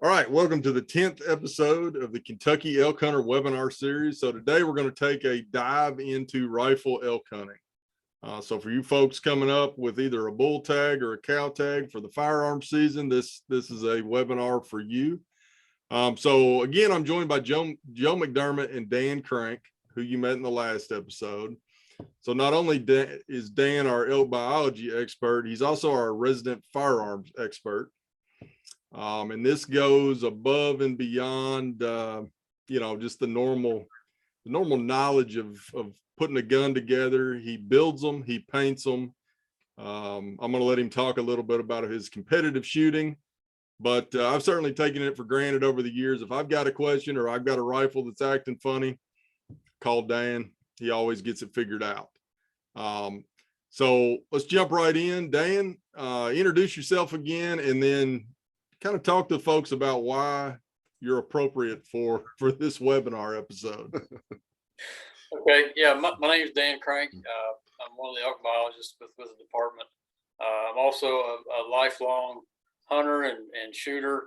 All right, welcome to the 10th episode of the Kentucky Elk Hunter webinar series. So today we're going to take a dive into rifle elk hunting. So for you folks coming up with either a bull tag or a cow tag for the firearm season, this is a webinar for you. So again, I'm joined by Joe McDermott and Dan Crank, who you met in the last episode. So not only is Dan our elk biology expert, he's also our resident firearms expert. And this goes above and beyond, just the normal knowledge of putting a gun together. He builds them, he paints them. I'm going to let him talk a little bit about his competitive shooting, but I've certainly taken it for granted over the years. If I've got a question or I've got a rifle that's acting funny, call Dan. He always gets it figured out. So let's jump right in. Dan, introduce yourself again, and then kind of talk to folks about why you're appropriate for this webinar episode. Okay, yeah, my name is Dan Crank. I'm one of the elk biologists with the department. I'm also a lifelong hunter and shooter.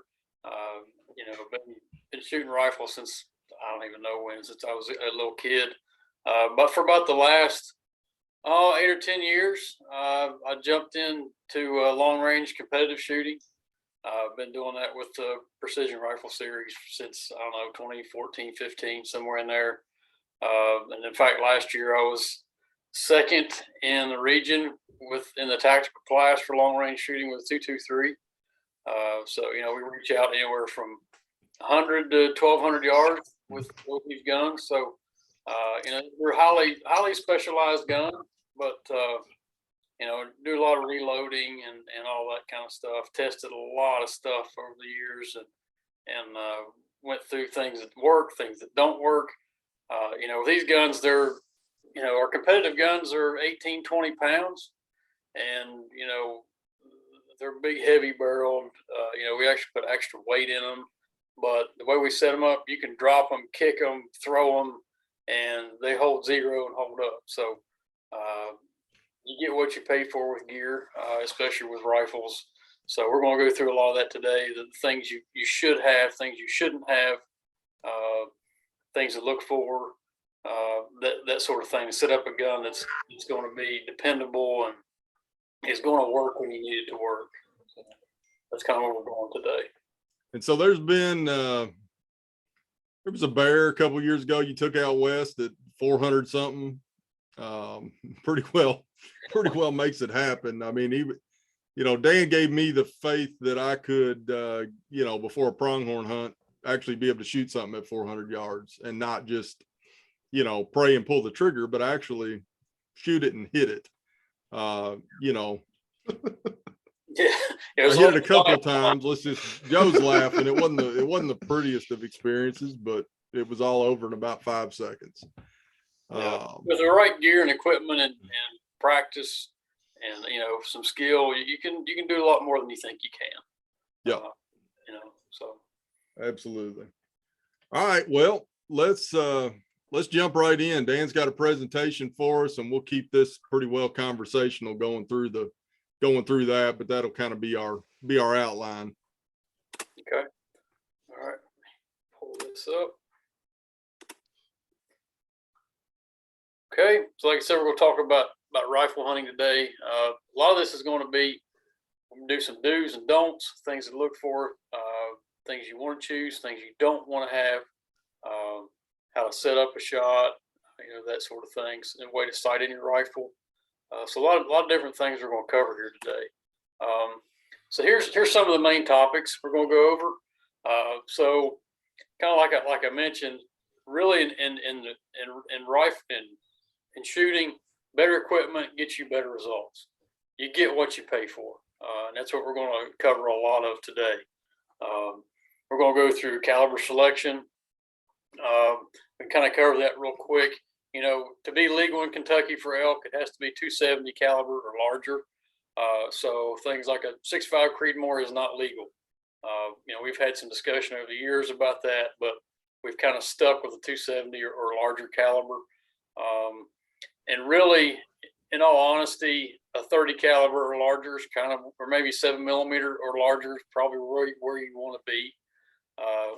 Been shooting rifles since I don't even know when, since I was a little kid. But for about the last 8 or 10 years, I jumped into long range competitive shooting. I've been doing that with the Precision Rifle Series since, 2014, 15, somewhere in there. And in fact, last year I was second in the region in the tactical class for long range shooting with 223. We reach out anywhere from 100 to 1,200 yards with these guns. So, we're highly specialized guns, but do a lot of reloading and all that kind of stuff. Tested a lot of stuff over the years and went through things that work, things that don't work. These guns, our competitive guns are 18, 20 pounds, and they're big, heavy barreled. We actually put extra weight in them, but the way we set them up, you can drop them, kick them, throw them, and they hold zero and hold up. So you get what you pay for with gear, especially with rifles. So we're going to go through a lot of that today, the things you should have, things you shouldn't have, things to look for, that sort of thing, to set up a gun that's going to be dependable and is going to work when you need it to work. So that's kind of where we're going today. And so there's been, there was a bear a couple of years ago you took out west at 400 something. Pretty well makes it happen. I mean, even, Dan gave me the faith that I could, before a pronghorn hunt, actually be able to shoot something at 400 yards and not just, pray and pull the trigger, but actually shoot it and hit it. Yeah, I hit it a couple of times. Joe's laughing. It wasn't the prettiest of experiences, but it was all over in about 5 seconds. With the right gear and equipment and practice and some skill, you can do a lot more than you think you can. Yeah. So absolutely. All right, well, let's jump right in. Dan's got a presentation for us, and we'll keep this pretty well conversational going through that, but that'll kind of be our outline. Okay. All right. Pull this up. Okay, so like I said, we're going to talk about rifle hunting today. A lot of this is going to be, I'm going to do some do's and don'ts, things to look for, things you want to choose, things you don't want to have, how to set up a shot, that sort of things, and way to sight in your rifle. So a lot of different things we're going to cover here today. So here's some of the main topics we're going to go over. So kind of like I mentioned, really in rifle and shooting, better equipment gets you better results. You get what you pay for, and that's what we're going to cover a lot of today. We're going to go through caliber selection. We kind of cover that real quick. To be legal in Kentucky for elk, it has to be 270 caliber or larger. So things like a 6.5 Creedmoor is not legal. We've had some discussion over the years about that, but we've kind of stuck with the 270 or larger caliber. And really, in all honesty, a 30 caliber or larger is kind of, or maybe 7mm or larger is probably where you want to be.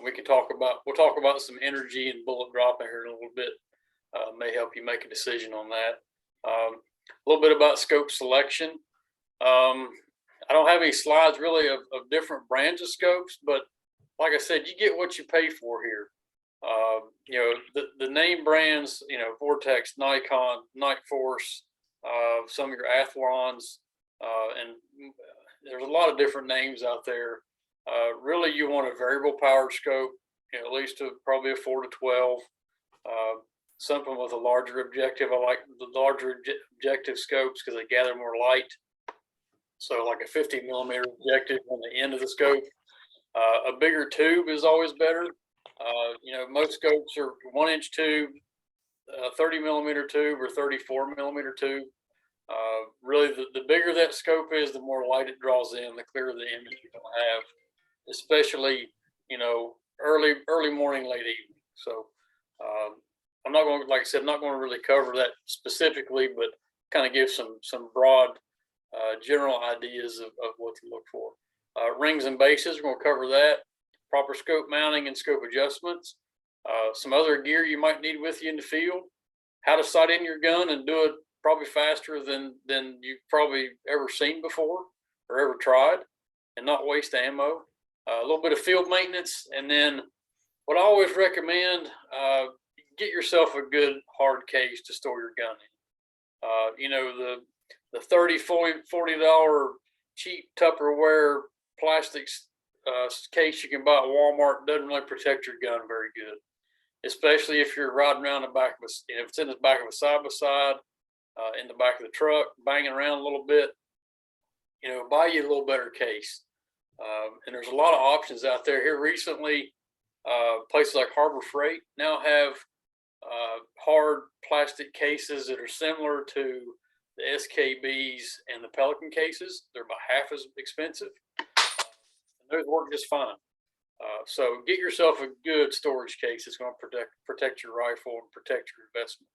We'll talk about some energy and bullet dropping here in a little bit. May help you make a decision on that. A little bit about scope selection. I don't have any slides really of different brands of scopes, but like I said, you get what you pay for here. The name brands, Vortex, Nikon, Nightforce, some of your Athlons, and there's a lot of different names out there. Really, you want a variable power scope, at least probably a 4-12. Something with a larger objective. I like the larger objective scopes because they gather more light. So like a 50 millimeter objective on the end of the scope. A bigger tube is always better. Most scopes are 1-inch tube, 30 millimeter tube, or 34 millimeter tube. Really, the bigger that scope is, the more light it draws in, the clearer the image you're going to have, especially, early morning, late evening. So I'm not going to, like I said, I'm not going to really cover that specifically, but kind of give some broad general ideas of what to look for. Rings and bases, we're going to cover that. Proper scope mounting and scope adjustments. Some other gear you might need with you in the field. How to sight in your gun and do it probably faster than you've probably ever seen before or ever tried, and not waste ammo. A little bit of field maintenance, and then what I always recommend, get yourself a good hard case to store your gun in. The $30-$40 cheap Tupperware plastics case you can buy at Walmart doesn't really protect your gun very good, especially if you're riding around the back of if it's in the back of a side-by-side, in the back of the truck, banging around a little bit. Buy you a little better case. And there's a lot of options out there. Here recently, places like Harbor Freight now have hard plastic cases that are similar to the SKBs and the Pelican cases. They're about half as expensive. And those work just fine. So get yourself a good storage case that's going to protect your rifle and protect your investment.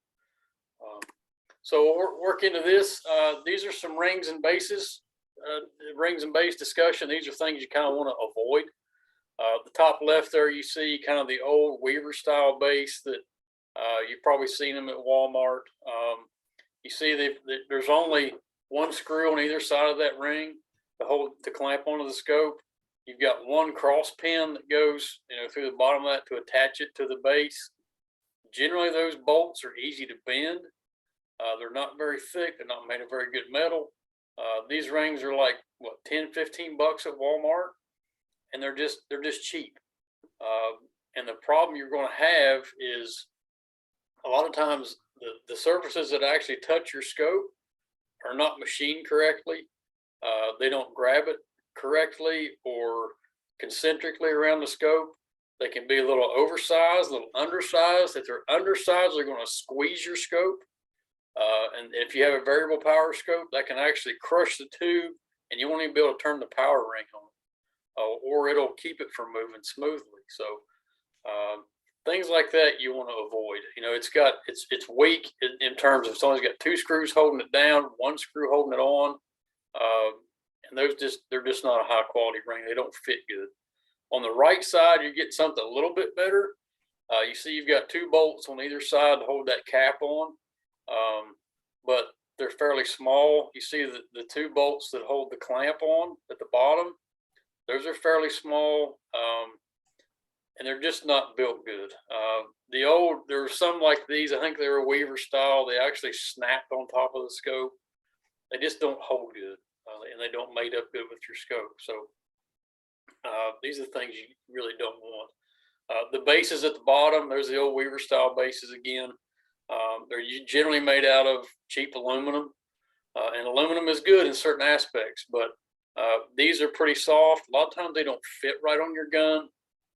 So we'll work into this. These are some rings and bases, rings and base discussion. These are things you kind of want to avoid. The top left there, you see kind of the old Weaver style base that you've probably seen them at Walmart. You see there's only one screw on either side of that ring to clamp onto the scope. You've got one cross pin that goes through the bottom of that to attach it to the base. Generally, those bolts are easy to bend. They're not very thick. They're not made of very good metal. These rings are like $10-15 at Walmart, and they're just cheap. And the problem you're going to have is a lot of times the surfaces that actually touch your scope are not machined correctly. They don't grab it correctly or concentrically around the scope. They can be a little oversized, a little undersized. If they're undersized, they're going to squeeze your scope. And if you have a variable power scope, that can actually crush the tube, and you won't even be able to turn the power ring on, or it'll keep it from moving smoothly. So things like that you want to avoid. It's weak in terms of someone's got two screws holding it down, one screw holding it on, and they're just not a high quality ring. They don't fit good. On the right side, you get something a little bit better. You see you've got two bolts on either side to hold that cap on. But they're fairly small. You see the two bolts that hold the clamp on at the bottom, those are fairly small, and they're just not built good. There were some like these, I think they were Weaver style. They actually snapped on top of the scope. They just don't hold good, and they don't mate up good with your scope. So these are things you really don't want. The bases at the bottom, there's the old Weaver style bases again. They're generally made out of cheap aluminum, and aluminum is good in certain aspects, but these are pretty soft. A lot of times they don't fit right on your gun,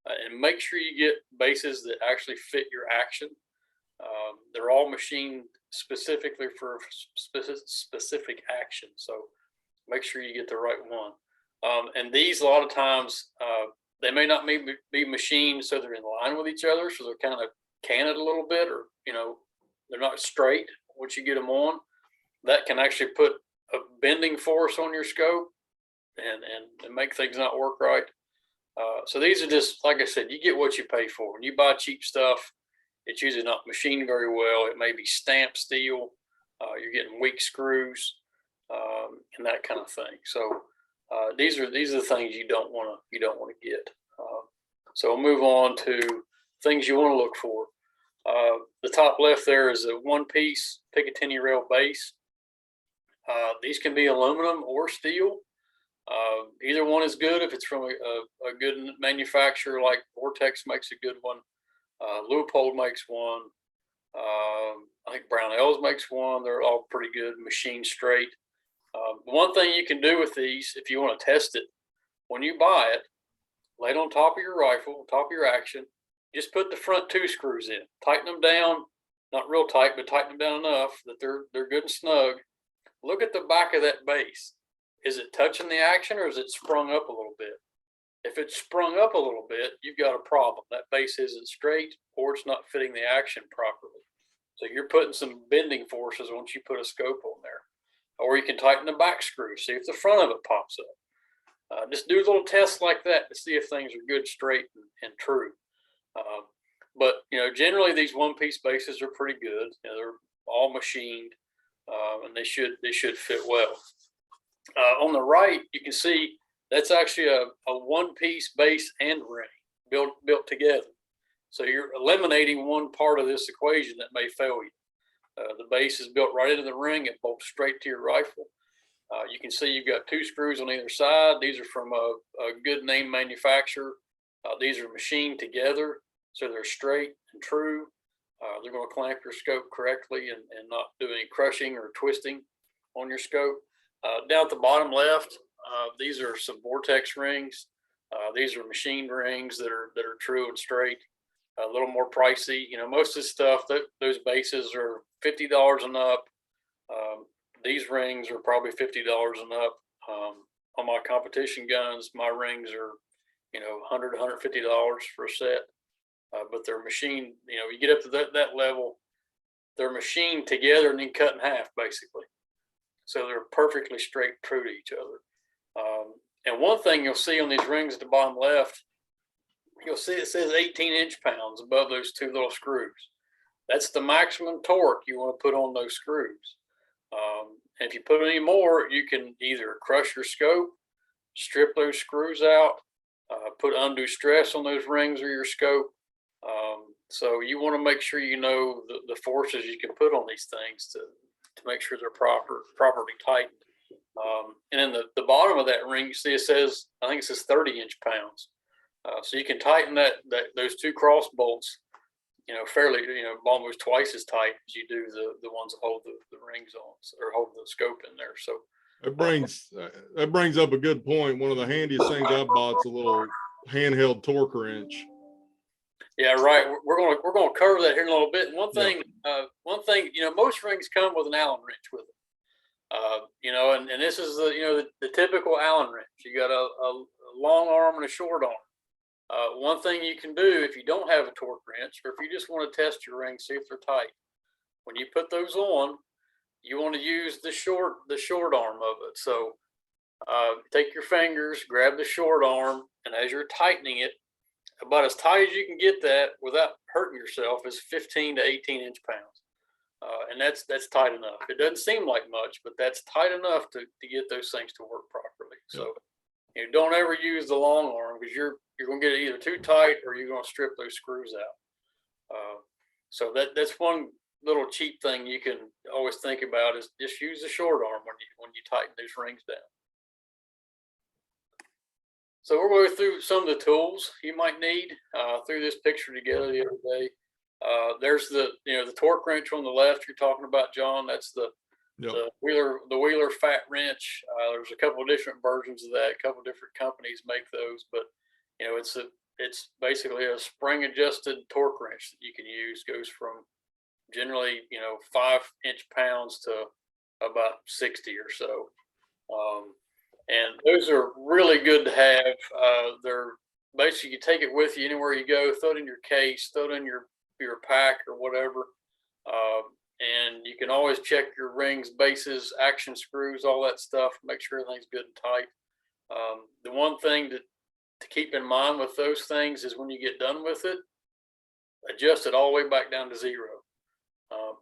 and make sure you get bases that actually fit your action. They're all machined specifically for specific action, so make sure you get the right one. And these, a lot of times, they may not be machined so they're in line with each other, so they're kind of canted a little bit, or they're not straight once you get them on. That can actually put a bending force on your scope and make things not work right. So these are just, like I said, you get what you pay for. When you buy cheap stuff, it's usually not machined very well. It may be stamped steel. You're getting weak screws, and that kind of thing. So these are the things you don't want to get. So we'll move on to things you want to look for. The top left there is a one-piece Picatinny rail base. These can be aluminum or steel. Either one is good if it's from a good manufacturer, like Vortex makes a good one. Leupold makes one. I think Brownells makes one. They're all pretty good, machined straight. The one thing you can do with these, if you want to test it, when you buy it, lay it on top of your rifle, top of your action. Just put the front two screws in. Tighten them down, not real tight, but tighten them down enough that they're good and snug. Look at the back of that base. Is it touching the action, or is it sprung up a little bit? If it's sprung up a little bit, you've got a problem. That base isn't straight, or it's not fitting the action properly. So you're putting some bending forces once you put a scope on there. Or you can tighten the back screw, see if the front of it pops up. Just do little tests like that to see if things are good, straight, and true. But generally these one-piece bases are pretty good. They're all machined, and they should fit well. On the right, you can see that's actually a one-piece base and ring built together. So you're eliminating one part of this equation that may fail you. The base is built right into the ring. It bolts straight to your rifle. You can see you've got two screws on either side. These are from a good name manufacturer. These are machined together, so they're straight and true. They're going to clamp your scope correctly and not do any crushing or twisting on your scope. Down at the bottom left, these are some Vortex rings. These are machined rings that are true and straight. A little more pricey. Most of the stuff, those bases are $50 and up. These rings are probably $50 and up. On my competition guns, my rings are $100 to $150 for a set. But they're machined. You get up to that level, they're machined together and then cut in half, basically. So they're perfectly straight, true to each other. And one thing you'll see on these rings at the bottom left, you'll see it says 18 inch-pounds above those two little screws. That's the maximum torque you want to put on those screws. And if you put any more, you can either crush your scope, strip those screws out, put undue stress on those rings or your scope. So you want to make sure you know the forces you can put on these things to make sure they're properly tightened. And then the bottom of that ring, you see I think it says 30 inch-pounds. So you can tighten those two cross bolts, fairly, almost twice as tight as you do the ones that hold the rings on or hold the scope in there. So that brings up a good point. One of the handiest things I bought is a little handheld torque wrench. Yeah, right. We're gonna cover that here in a little bit. And one thing, most rings come with an Allen wrench with them. And this is the typical Allen wrench. You got a long arm and a short arm. One thing you can do if you don't have a torque wrench, or if you just want to test your rings, see if they're tight. When you put those on, you want to use the short arm of it. So take your fingers, grab the short arm, and as you're tightening it, about as tight as you can get that without hurting yourself is 15 to 18 inch-pounds. And that's tight enough. It doesn't seem like much, but that's tight enough to get those things to work properly. So don't ever use the long arm, because you're going to get it either too tight or you're going to strip those screws out. So that's one little cheap thing you can always think about, is just use the short arm when you tighten those rings down. So we're going through some of the tools you might need. Threw this picture together the other day. There's the torque wrench on the left you're talking about, John. That's the Wheeler fat wrench. There's a couple of different versions of that. A couple of different companies make those, but it's basically a spring adjusted torque wrench that you can use. Goes from generally 5 inch-pounds to about 60 or so. And those are really good to have. They're basically, you take it with you anywhere you go, throw it in your case, throw it in your pack or whatever. And you can always check your rings, bases, action screws, all that stuff, make sure everything's good and tight. The one thing to to keep in mind with those things is when you get done with it, adjust it all the way back down to 0,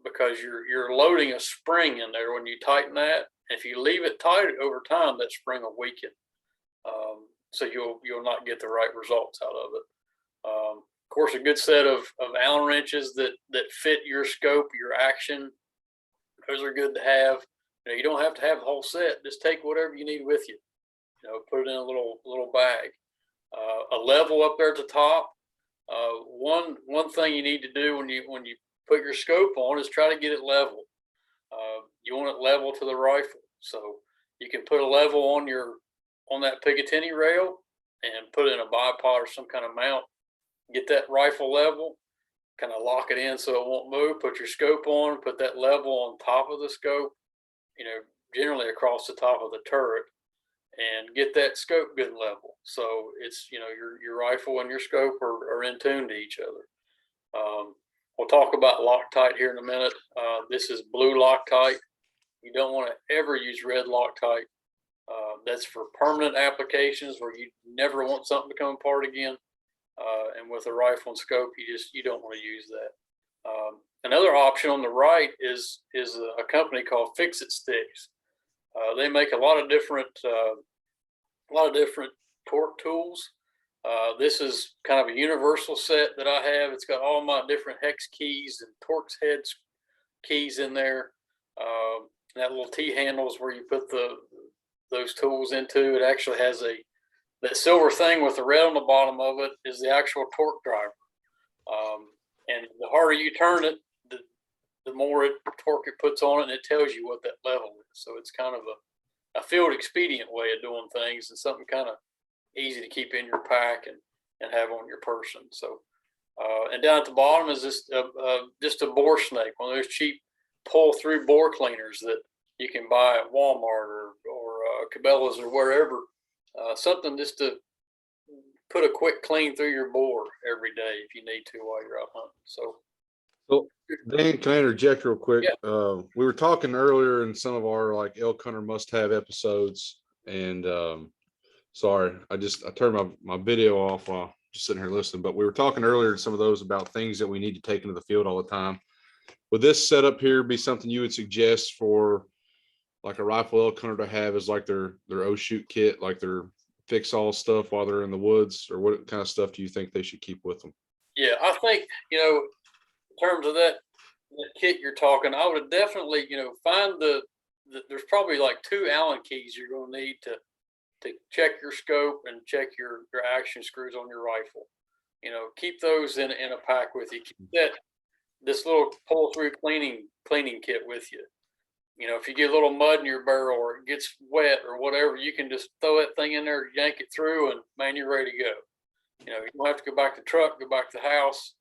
because you're loading a spring in there when you tighten that. If you leave it tight over time, that spring will weaken, so you'll not get the right results out of it. Of course, a good set of Allen wrenches that fit your scope, your action, those are good to have. You don't have to have the whole set. Just take whatever you need with you. Put it in a little bag. A level up there at the top. One thing you need to do when you put your scope on is try to get it level. You want it level to the rifle, so you can put a level on that Picatinny rail and put it in a bipod or some kind of mount. Get that rifle level, kind of lock it in so it won't move. Put your scope on, put that level on top of the scope, generally across the top of the turret, and get that scope good level. So it's, your rifle and your scope are in tune to each other. We'll talk about Loctite here in a minute. This is blue Loctite. You don't want to ever use red Loctite. That's for permanent applications where you never want something to come apart again. And with a rifle and scope, you don't want to use that. Another option on the right is a company called Fix-It Sticks. They make a lot of different torque tools. This is kind of a universal set that I have. It's got all my different hex keys and Torx heads keys in there. That little T handle is where you put those tools into. It actually has that silver thing with the red on the bottom of it is the actual torque driver. And the harder you turn it, the more torque it puts on it, and it tells you what that level is. So it's kind of a field expedient way of doing things, and something kind of easy to keep in your pack and have on your person. So, and down at the bottom is just a bore snake, one of those cheap pull-through bore cleaners that you can buy at Walmart or Cabela's or wherever. Something just to put a quick clean through your bore every day if you need to while you're out hunting. So Dan, can I interject real quick? Yeah. We were talking earlier in some of our like elk hunter must-have episodes, and sorry, I turned my video off while just sitting here listening. But we were talking earlier in some of those about things that we need to take into the field all the time. Would this setup here be something you would suggest for like a rifle elk hunter to have as like their shoot kit, like their fix all stuff while they're in the woods, or what kind of stuff do you think they should keep with them? Yeah, I think, in terms of that kit you're talking, I would definitely, find there's probably like 2 Allen keys you're going to need to check your scope and check your action screws on your rifle. Keep those in a pack with you. Keep this little pull-through cleaning kit with you. If you get a little mud in your barrel or it gets wet or whatever, you can just throw that thing in there, yank it through, and man, you're ready to go. You don't have to go back to the truck, go back to the house.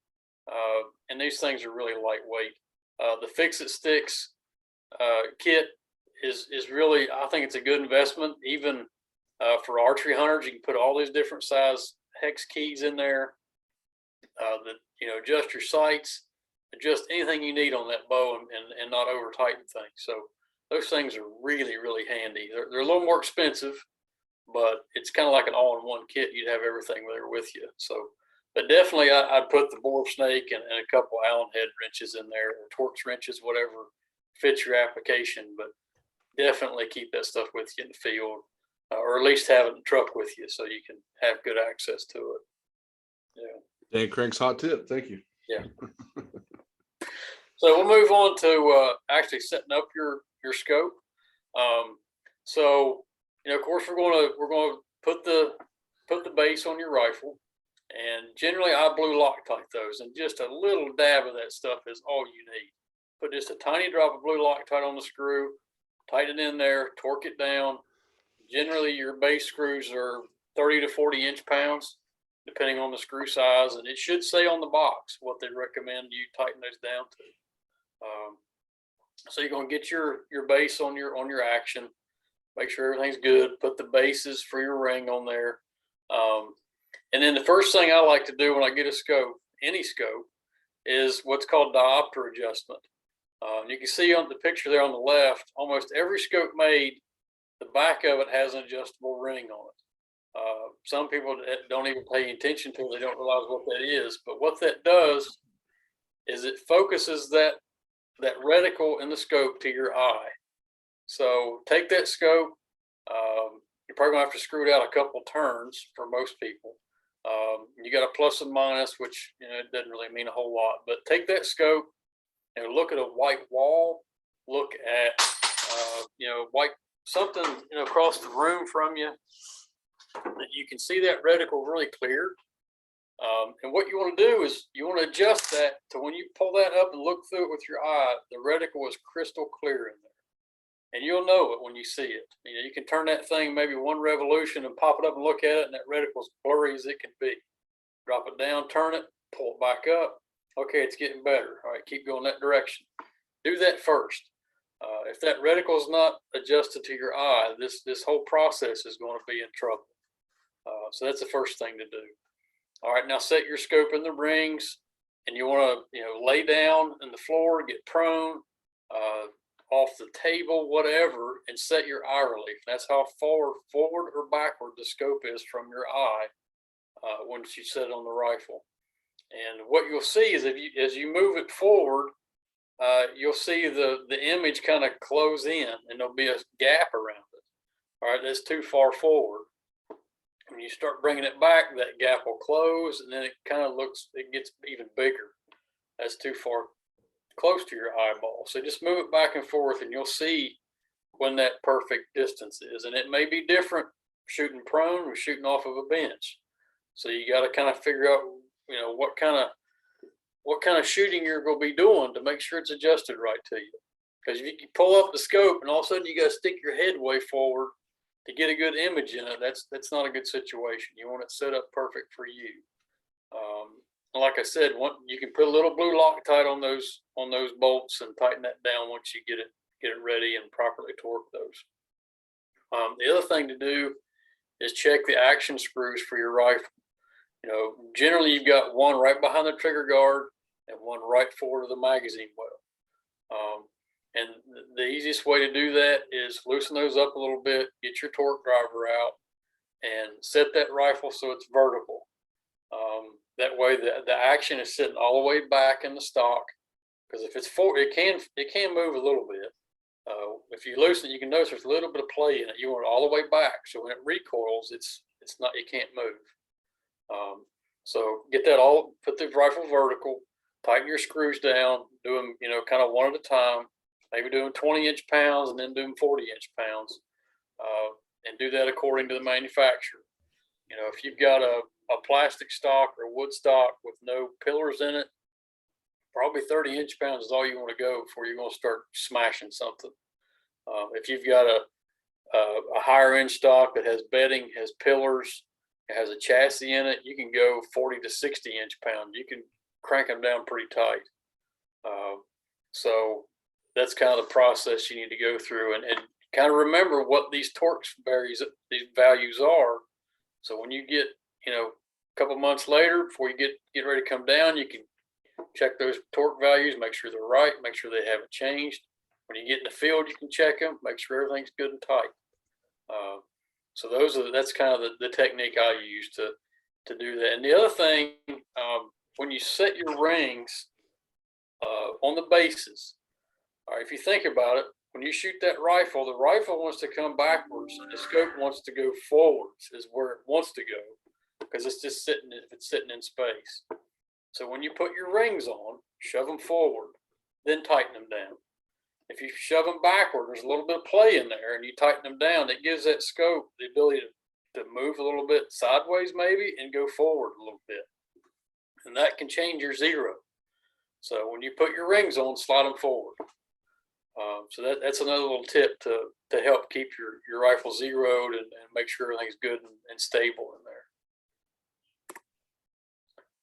And these things are really lightweight. The Fix-It Sticks kit is really, I think it's a good investment. Even for archery hunters, you can put all these different size hex keys in there. Adjust your sights, adjust anything you need on that bow, and not over tighten things. So those things are really, really handy. They're a little more expensive, but it's kind of like an all-in-one kit. You'd have everything there with you. So, but definitely I'd put the bore snake and a couple Allen head wrenches in there, or Torx wrenches, whatever fits your application. But definitely keep that stuff with you in the field, or at least have it in the truck with you so you can have good access to it. Yeah. Dan Crank's hot tip. Thank you. Yeah. So we'll move on to actually setting up your scope. So of course we're going to put the base on your rifle, and generally I blue Loctite those, and just a little dab of that stuff is all you need. Put just a tiny drop of blue Loctite on the screw, tighten it in there, torque it down. Generally your base screws are 30 to 40 inch-pounds, depending on the screw size, and it should say on the box what they recommend you tighten those down to. So you're going to get your base on your action, make sure everything's good, put the bases for your ring on there. And then the first thing I like to do when I get a scope, any scope, is what's called diopter adjustment. You can see on the picture there on the left, almost every scope made, the back of it has an adjustable ring on it. some people don't even pay attention to it. They don't realize what that is. But what that does is it focuses that reticle in the scope to your eye. So take that scope. You're probably gonna have to screw it out a couple turns for most people. You got a plus and minus, which it doesn't really mean a whole lot. But take that scope and look at a white wall. Look at white something across the room from you that you can see that reticle really clear. And what you want to do is you want to adjust that to when you pull that up and look through it with your eye, the reticle is crystal clear in there. And you'll know it when you see it. You can turn that thing maybe one revolution and pop it up and look at it, and that reticle is blurry as it can be. Drop it down, turn it, pull it back up. Okay, it's getting better. All right, keep going that direction. Do that first. If that reticle is not adjusted to your eye, this whole process is going to be in trouble. So that's the first thing to do. All right, now set your scope in the rings, and you want to lay down in the floor, get prone, off the table, whatever, and set your eye relief. That's how far forward or backward the scope is from your eye once you set it on the rifle. And what you'll see is as you move it forward, you'll see the image kind of close in, and there'll be a gap around it. All right, that's too far forward. When you start bringing it back, that gap will close, and then it gets even bigger. That's too far close to your eyeball. So just move it back and forth, and you'll see when that perfect distance is. And it may be different shooting prone or shooting off of a bench. So you got to kind of figure out, what kind of shooting you're going to be doing to make sure it's adjusted right to you. Because if you pull up the scope and all of a sudden you got to stick your head way forward to get a good image in it, that's not a good situation. You want it set up perfect for you. Like I said, you can put a little blue Loctite on those bolts and tighten that down once you get it ready and properly torque those. The other thing to do is check the action screws for your rifle. Generally you've got one right behind the trigger guard and one right forward of the magazine well. And the easiest way to do that is loosen those up a little bit, get your torque driver out, and set that rifle so it's vertical. That way the action is sitting all the way back in the stock, because if it's forward, it can move a little bit. If you loosen it, you can notice there's a little bit of play in it. You want it all the way back, so when it recoils, it can't move. So get that all, put the rifle vertical, tighten your screws down, do them kind of one at a time. Maybe doing 20-inch pounds and then doing 40-inch pounds, and do that according to the manufacturer. If you've got a plastic stock or wood stock with no pillars in it, probably 30-inch pounds is all you want to go before you're going to start smashing something. If you've got a higher end stock that has bedding, has pillars, it has a chassis in it, you can go 40 to 60-inch pounds. You can crank them down pretty tight. So that's kind of the process you need to go through, and kind of remember what these torque values are. So when you get, a couple months later, before you get ready to come down, you can check those torque values, make sure they're right, make sure they haven't changed. When you get in the field, you can check them, make sure everything's good and tight. So that's kind of the technique I use to do that. And the other thing, when you set your rings on the bases, all right, if you think about it, when you shoot that rifle, the rifle wants to come backwards, and the scope wants to go forwards, is where it wants to go, because it's just sitting in space. So when you put your rings on, shove them forward, then tighten them down. If you shove them backward, there's a little bit of play in there, and you tighten them down, it gives that scope the ability to move a little bit sideways maybe and go forward a little bit. And that can change your zero. So when you put your rings on, slide them forward. So that's another little tip to help keep your rifle zeroed and make sure everything's good and stable in there.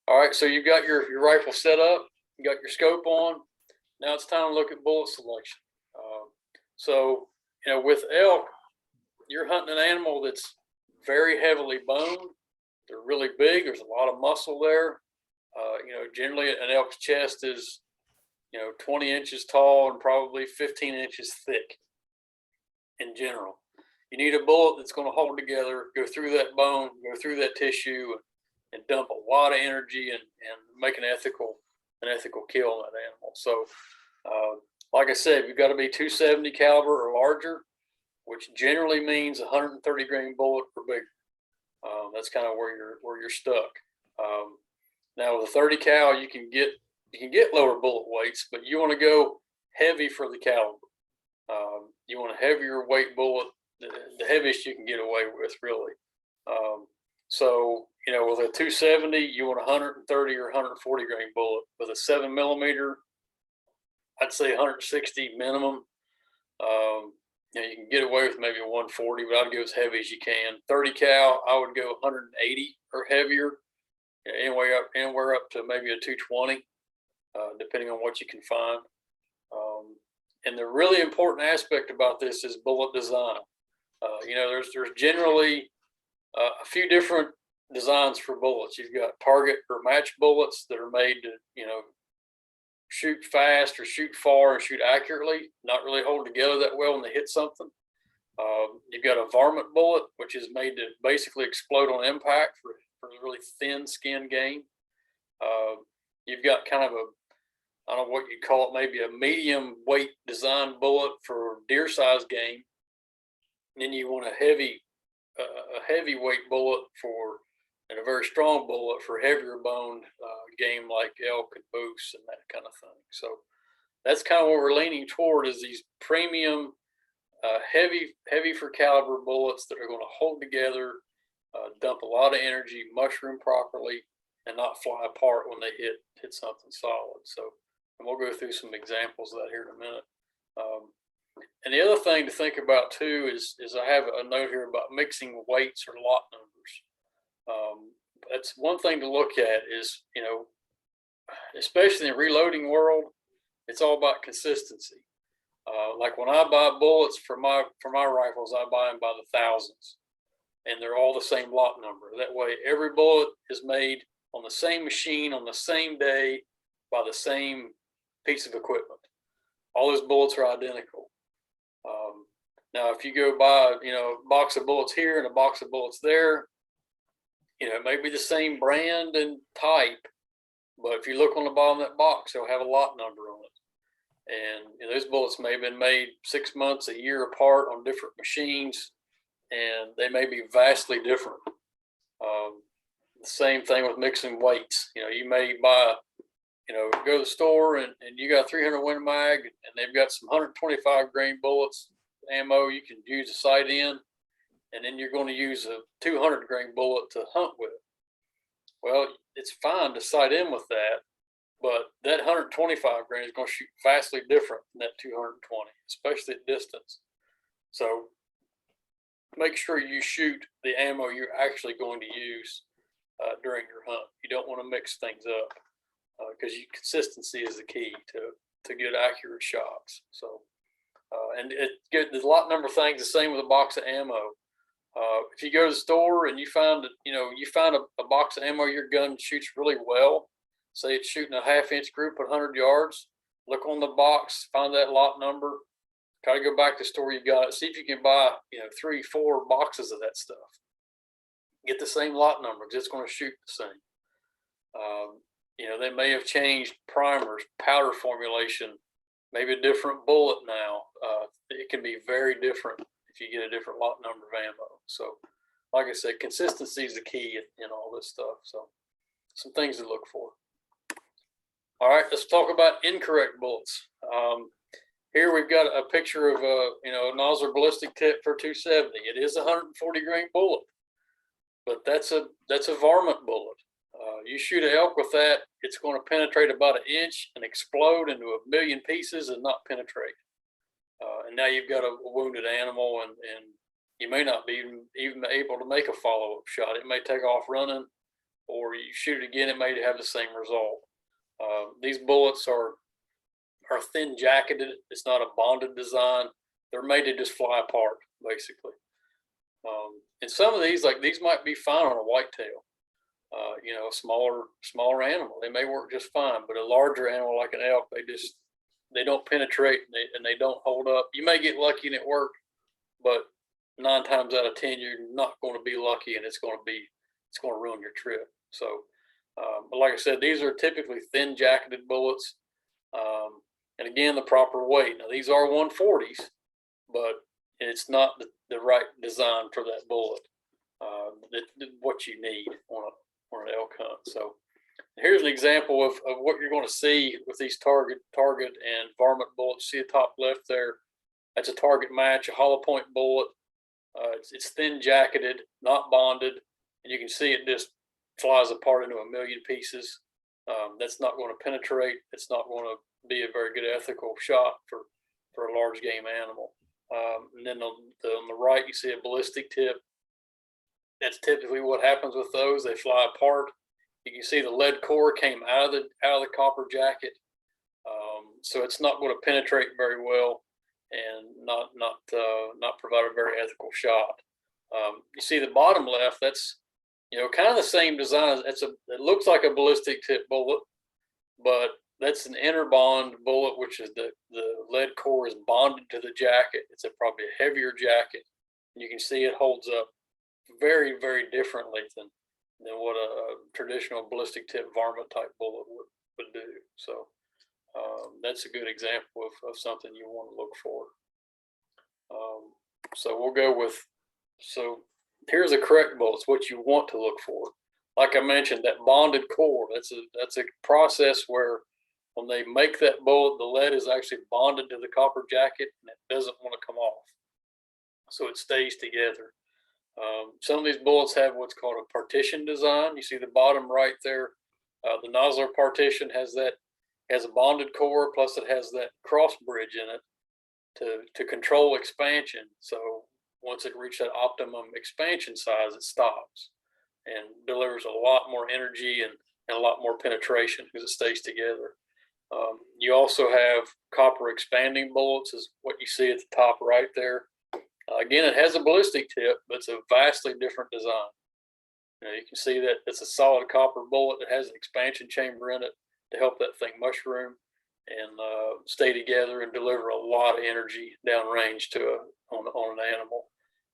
All right, so you've got your rifle set up, you got your scope on. Now it's time to look at bullet selection. So with elk, you're hunting an animal that's very heavily boned. They're really big. There's a lot of muscle there. Generally an elk's chest is 20 inches tall and probably 15 inches thick in general. You need a bullet that's going to hold together, go through that bone, go through that tissue, and dump a lot of energy and make an ethical kill on that animal. So, like I said, you've got to be 270 caliber or larger, which generally means 130 grain bullet or bigger. That's kind of where you're stuck. Now with a 30 cal, you can get lower bullet weights, but you want to go heavy for the caliber. You want a heavier weight bullet, the heaviest you can get away with, really. So, you know, with a 270, you want 130 or 140 grain bullet. With a 7mm, I'd say 160 minimum. You know, you can get away with maybe a 140, but I'd go as heavy as you can. 30 cal, I would go 180 or heavier, anywhere up to maybe a 220, depending on what you can find. And the really important aspect about this is bullet design. You know, there's generally a few different designs for bullets. You've got target or match bullets that are made to, you know, shoot fast or shoot far and shoot accurately, not really hold together that well when they hit something. You've got a varmint bullet, which is made to basically explode on impact for really thin skin game. You've got kind of I don't know what you'd call it, maybe a medium weight design bullet for deer size game. And then you want a heavyweight bullet and a very strong bullet for heavier boned game like elk and moose and that kind of thing. So that's kind of what we're leaning toward, is these premium, heavy for caliber bullets that are going to hold together, dump a lot of energy, mushroom properly, and not fly apart when they hit something solid. So, and we'll go through some examples of that here in a minute. And the other thing to think about too is I have a note here about mixing weights or lot numbers. That's one thing to look at is, you know, especially in the reloading world, it's all about consistency. Like when I buy bullets for my rifles, I buy them by the thousands, and they're all the same lot number. That way, every bullet is made on the same machine on the same day by the same piece of equipment. All those bullets are identical. Now, if you go buy, you know, a box of bullets here and a box of bullets there, you know, it may be the same brand and type, but if you look on the bottom of that box, it'll have a lot number on it. And you know, those bullets may have been made 6 months, a year apart on different machines, and they may be vastly different. The same thing with mixing weights. You know, you may buy, you know, go to the store and you got 300 Win Mag, and they've got some 125 grain bullets, ammo you can use a sight in, and then you're going to use a 200 grain bullet to hunt with. Well, it's fine to sight in with that, but that 125 grain is going to shoot vastly different than that 220, especially at distance. So make sure you shoot the ammo you're actually going to use during your hunt. You don't want to mix things up, because consistency is the key to get accurate shots. So, and the lot number thing's the same with a box of ammo. If you go to the store and you find a box of ammo your gun shoots really well, say it's shooting a 1/2 inch group at 100 yards, look on the box, find that lot number, try to go back to the store you got it, see if you can buy, you know, 3-4 boxes of that stuff. Get the same lot number because it's going to shoot the same. You know, they may have changed primers, powder formulation, maybe a different bullet now. It can be very different if you get a different lot number of ammo. So, like I said, consistency is the key in all this stuff. So, some things to look for. All right, let's talk about incorrect bullets. Here we've got a picture of a Nosler ballistic tip for 270. It is a 140 grain bullet, but that's a varmint bullet. You shoot an elk with that, it's going to penetrate about 1 inch and explode into 1 million pieces and not penetrate. And now you've got a wounded animal, and you may not be even able to make a follow-up shot. It may take off running, or you shoot it again, it may have the same result. These bullets are thin jacketed. It's not a bonded design. They're made to just fly apart, basically. And some of these might be fine on a whitetail. You know, a smaller animal, they may work just fine, but a larger animal like an elk, they don't penetrate and they don't hold up. You may get lucky and it work, but 9 times out of 10, you're not going to be lucky, and it's going to ruin your trip. So, but like I said, these are typically thin jacketed bullets. And again, the proper weight. Now, these are 140s, but it's not the right design for that bullet. What you need on an elk hunt. So here's an example of what you're going to see with these target and varmint bullets. See the top left there? That's a target match, a hollow point bullet. It's thin jacketed, not bonded, and you can see it just flies apart into a million pieces. That's not going to penetrate. It's not going to be a very good ethical shot for a large game animal. And then on the right, you see a ballistic tip. That's typically what happens with those. They fly apart. You can see the lead core came out of the copper jacket, so it's not going to penetrate very well and not provide a very ethical shot. You see the bottom left. That's kind of the same design. It looks like a ballistic tip bullet, but that's an inner bond bullet, which is the lead core is bonded to the jacket. It's probably a heavier jacket. And you can see it holds up very, very differently than what a traditional ballistic tip varmint type bullet would do. So that's a good example of something you want to look for. So we'll go with, so here's a correct bullet. It's what you want to look for. Like I mentioned, that bonded core, that's a process where when they make that bullet, the lead is actually bonded to the copper jacket and it doesn't want to come off. So it stays together. Some of these bullets have what's called a partition design. You see the bottom right there. The nozzler partition has a bonded core, plus it has that cross bridge in it to control expansion. So once it reaches that optimum expansion size, it stops and delivers a lot more energy and a lot more penetration because it stays together. You also have copper expanding bullets, is what you see at the top right there. Again, it has a ballistic tip, but it's a vastly different design. You can see that it's a solid copper bullet that has an expansion chamber in it to help that thing mushroom and stay together and deliver a lot of energy downrange on an animal.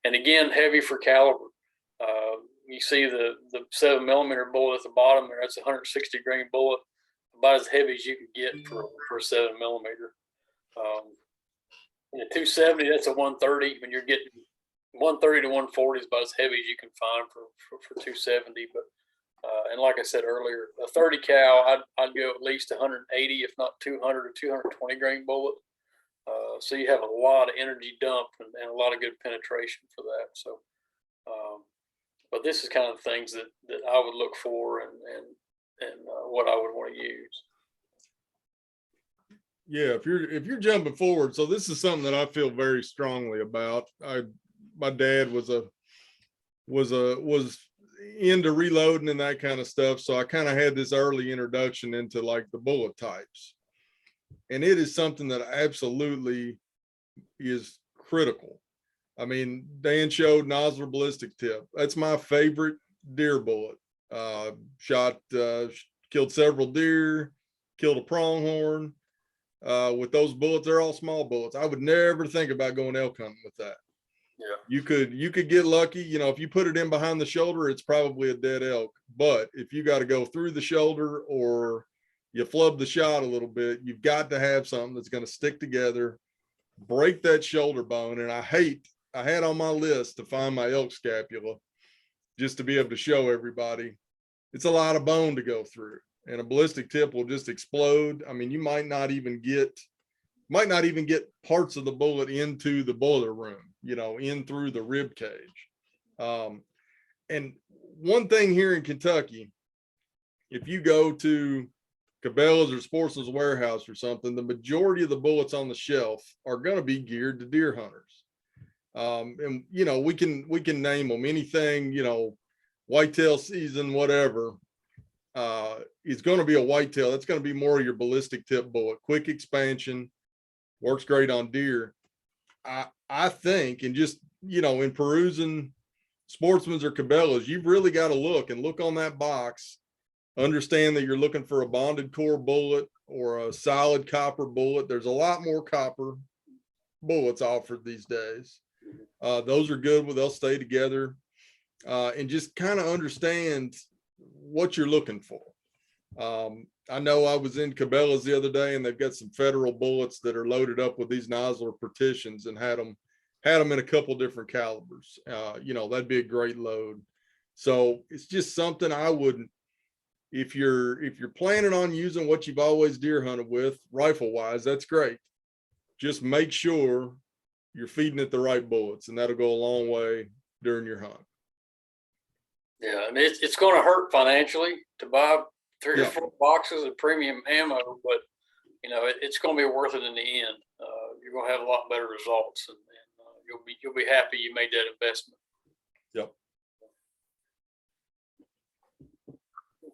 And again, heavy for caliber. You see the 7mm bullet at the bottom there. That's a 160 grain bullet, about as heavy as you can get for a 7mm. In a 270, that's a 130. When you're getting 130 to 140 is about as heavy as you can find for 270. But and like I said earlier, a 30 cal, I'd go at least 180, if not 200 or 220 grain bullet. So you have a lot of energy dump and a lot of good penetration for that. So, but this is kind of things that I would look for and what I would want to use. Yeah, if you're jumping forward, so this is something that I feel very strongly about. My dad was into reloading and that kind of stuff, so I kind of had this early introduction into like the bullet types, and it is something that absolutely is critical. I mean, Dan showed nozzler ballistic tip. That's my favorite deer bullet. Killed several deer, killed a pronghorn. With those bullets, they're all small bullets. I would never think about going elk hunting with that. Yeah, you could get lucky. If you put it in behind the shoulder, it's probably a dead elk. But if you got to go through the shoulder or you flub the shot a little bit, you've got to have something that's going to stick together, break that shoulder bone. And I had on my list to find my elk scapula just to be able to show everybody. It's a lot of bone to go through. And a ballistic tip will just explode. I mean, you might not even get parts of the bullet into the boiler room, in through the rib cage. And one thing here in Kentucky, if you go to Cabela's or Sportsman's Warehouse or something, the majority of the bullets on the shelf are going to be geared to deer hunters. And we can name them anything, whitetail season, whatever. It's going to be a whitetail. That's going to be more of your ballistic tip bullet. Quick expansion, works great on deer. I think, and just in perusing Sportsman's or Cabela's, you've really got to look on that box, understand that you're looking for a bonded core bullet or a solid copper bullet. There's a lot more copper bullets offered these days. Those are good. They'll stay together, and just kind of understand what you're looking for. I know I was in Cabela's the other day, and they've got some Federal bullets that are loaded up with these nozzler partitions, and had them in a couple different calibers. That'd be a great load. So it's just something I wouldn't, if you're planning on using what you've always deer hunted with rifle wise, that's great. Just make sure you're feeding it the right bullets, and that'll go a long way during your hunt. Yeah, and it's going to hurt financially to buy 3 or 4 boxes of premium ammo, but it's going to be worth it in the end. You're going to have a lot better results, and you'll be happy you made that investment. Yep.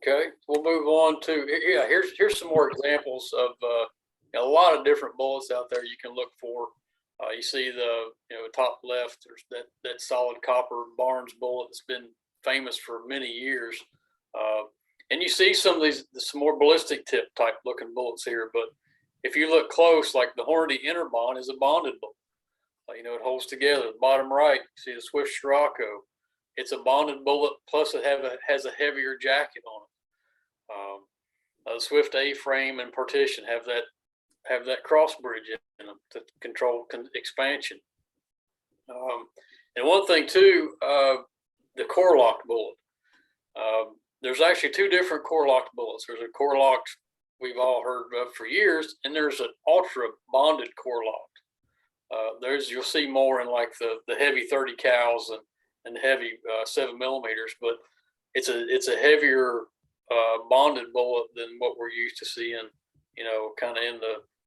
Okay, we'll move on to here's some more examples of a lot of different bullets out there you can look for. You see the top left, there's that solid copper Barnes bullet that's been famous for many years, and you see some more ballistic tip type looking bullets here. But if you look close, like the Hornady Interbond is a bonded bullet. It holds together. The bottom right, you see the Swift Scirocco. It's a bonded bullet, plus it has a heavier jacket on it. The Swift A-frame and partition have that cross bridge in them to control expansion. And one thing too, the core locked bullet. There's actually 2 different core locked bullets. There's a core locked we've all heard of for years, and there's an ultra bonded core locked. You'll see more in like the heavy 30 cals and the heavy 7mm, but it's a heavier bonded bullet than what we're used to seeing. Kind of in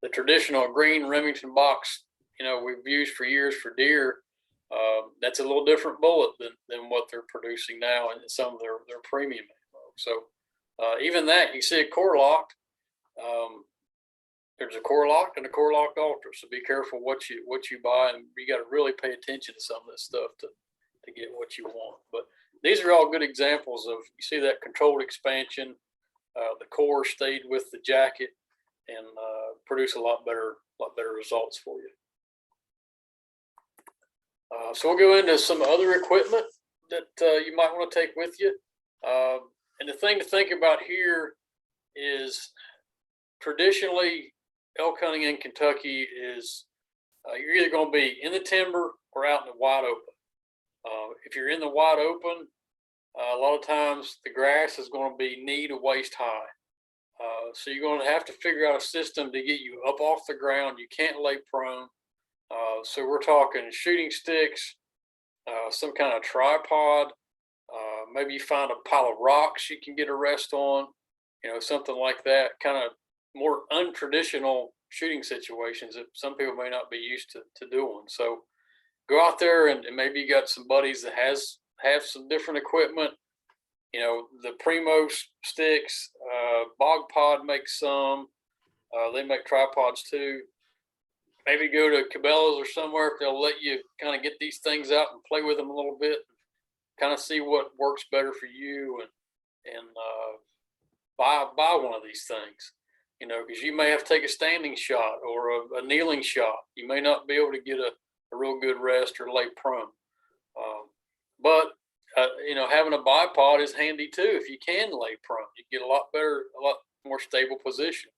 the traditional green Remington box. We've used for years for deer. That's a little different bullet than what they're producing now and some of their premium ammo. So even that, you see a core locked. There's a core locked and a core locked ultra. So be careful what you buy, and you got to really pay attention to some of this stuff to get what you want. But these are all good examples of, you see that controlled expansion. The core stayed with the jacket and produce a lot better results for you. So we'll go into some other equipment that you might want to take with you. And the thing to think about here is, traditionally, elk hunting in Kentucky is you're either going to be in the timber or out in the wide open. If you're in the wide open, a lot of times the grass is going to be knee to waist high. So you're going to have to figure out a system to get you up off the ground. You can't lay prone. So we're talking shooting sticks, some kind of tripod. Maybe you find a pile of rocks you can get a rest on, something like that. Kind of more untraditional shooting situations that some people may not be used to doing. So go out there and maybe you got some buddies that have some different equipment. The Primos sticks, Bog Pod makes some. They make tripods too. Maybe go to Cabela's or somewhere if they'll let you kind of get these things out and play with them a little bit, kind of see what works better for you, and buy one of these things. Because you may have to take a standing shot or a kneeling shot. You may not be able to get a real good rest or lay prone. But having a bipod is handy too. If you can lay prone, you get a lot more stable position.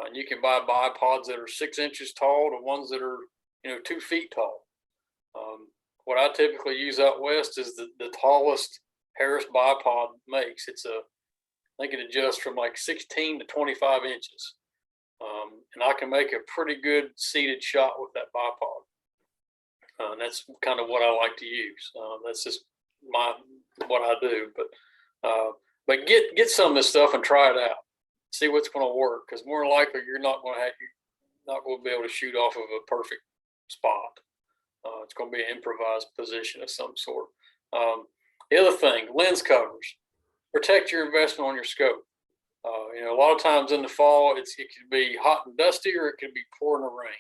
And you can buy bipods that are 6 inches tall to ones that are 2 feet tall. What I typically use out west is the tallest Harris bipod makes. I think it adjusts from like 16 to 25 inches. And I can make a pretty good seated shot with that bipod. And that's kind of what I like to use. That's just what I do. But get some of this stuff and try it out. See what's going to work, because more likely you're not going to be able to shoot off of a perfect spot. It's going to be an improvised position of some sort. The other thing, lens covers. Protect your investment on your scope. A lot of times in the fall, it could be hot and dusty, or it could be pouring the rain.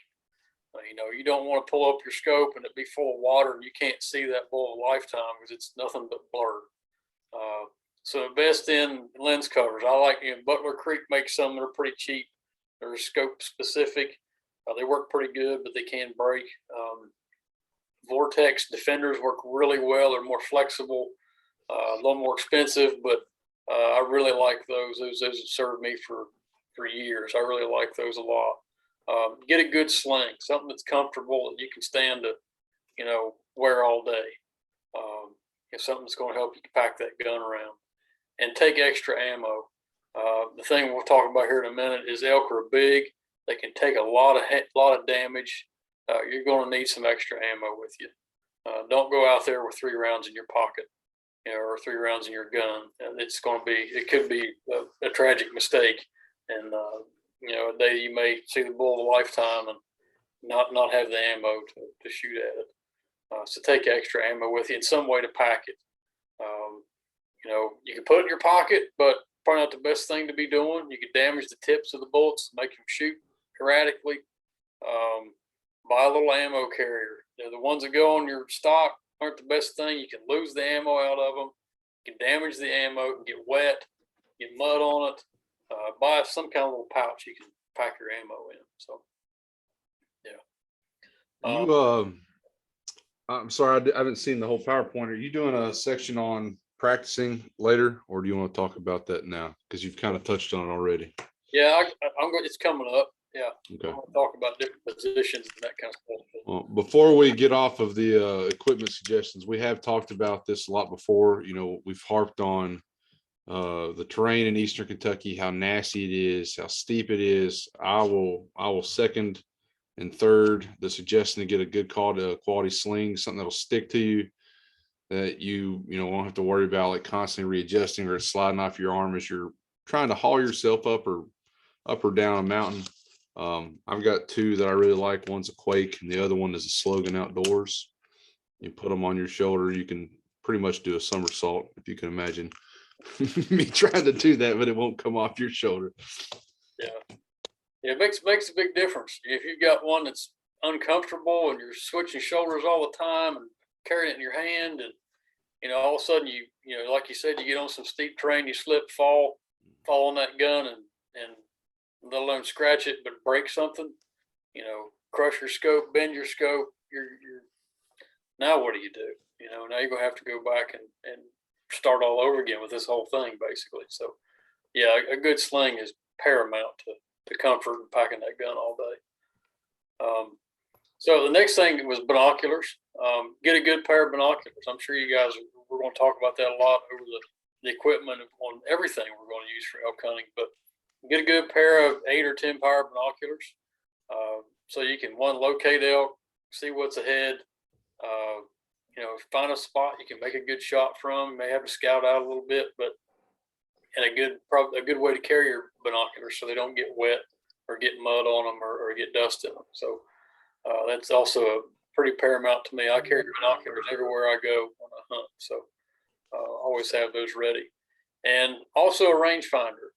You don't want to pull up your scope and it be full of water and you can't see that bull a lifetime because it's nothing but blur. So invest in lens covers. I like, Butler Creek makes some that are pretty cheap. They're scope specific. They work pretty good, but they can break. Vortex Defenders work really well. They're more flexible, a little more expensive, but I really like those. Those have served me for years. I really like those a lot. Get a good sling, something that's comfortable that you can stand to, wear all day. If something's going to help you pack that gun around, and take extra ammo. The thing we'll talk about here in a minute is elk are big. They can take a lot of damage. You're going to need some extra ammo with you. Don't go out there with 3 rounds in your pocket, or 3 rounds in your gun. It could be a tragic mistake, and a day you may see the bull of a lifetime and not have the ammo to shoot at it. So take extra ammo with you in some way to pack it. You can put it in your pocket, but probably not the best thing to be doing. You could damage the tips of the bullets, make them shoot erratically. Buy a little ammo carrier. The ones that go on your stock aren't the best thing. You can lose the ammo out of them. You can damage the ammo, it can get wet, get mud on it. Buy some kind of little pouch you can pack your ammo in. So, yeah. I'm sorry, I haven't seen the whole PowerPoint. Are you doing a section on practicing later, or do you want to talk about that now? Because you've kind of touched on it already. Yeah, I'm going. It's coming up. Yeah. Okay. I'm going to talk about different positions and that kind of stuff. Well, before we get off of the equipment suggestions, we have talked about this a lot before. We've harped on the terrain in Eastern Kentucky, how nasty it is, how steep it is. I will second and third the suggestion to get a good quality sling, something that'll stick to you, that you won't have to worry about like constantly readjusting or sliding off your arm as you're trying to haul yourself up or down a mountain. I've got 2 that I really like. One's a Quake and the other one is a Slogan Outdoors. You put them on your shoulder, you can pretty much do a somersault, if you can imagine me trying to do that, but it won't come off your shoulder. Yeah. It makes a big difference. If you've got one that's uncomfortable and you're switching shoulders all the time and carrying it in your hand, and all of a sudden you like you said, you get on some steep terrain, you slip, fall on that gun, and let alone scratch it, but break something, crush your scope, bend your scope. You're now what do you do? Now you're gonna have to go back and start all over again with this whole thing, basically. So, yeah, a good sling is paramount to comfort and packing that gun all day. So the next thing was binoculars. Get a good pair of binoculars. I'm sure you guys, we're going to talk about that a lot over the equipment on everything we're going to use for elk hunting, but get a good pair of 8 or 10 power binoculars. So you can locate elk, see what's ahead, find a spot you can make a good shot from. You may have to scout out a little bit, and a good way to carry your binoculars so they don't get wet or get mud on them or get dust in them. So that's also pretty paramount to me. I carry binoculars everywhere I go when I hunt, so always have those ready. And also a rangefinder.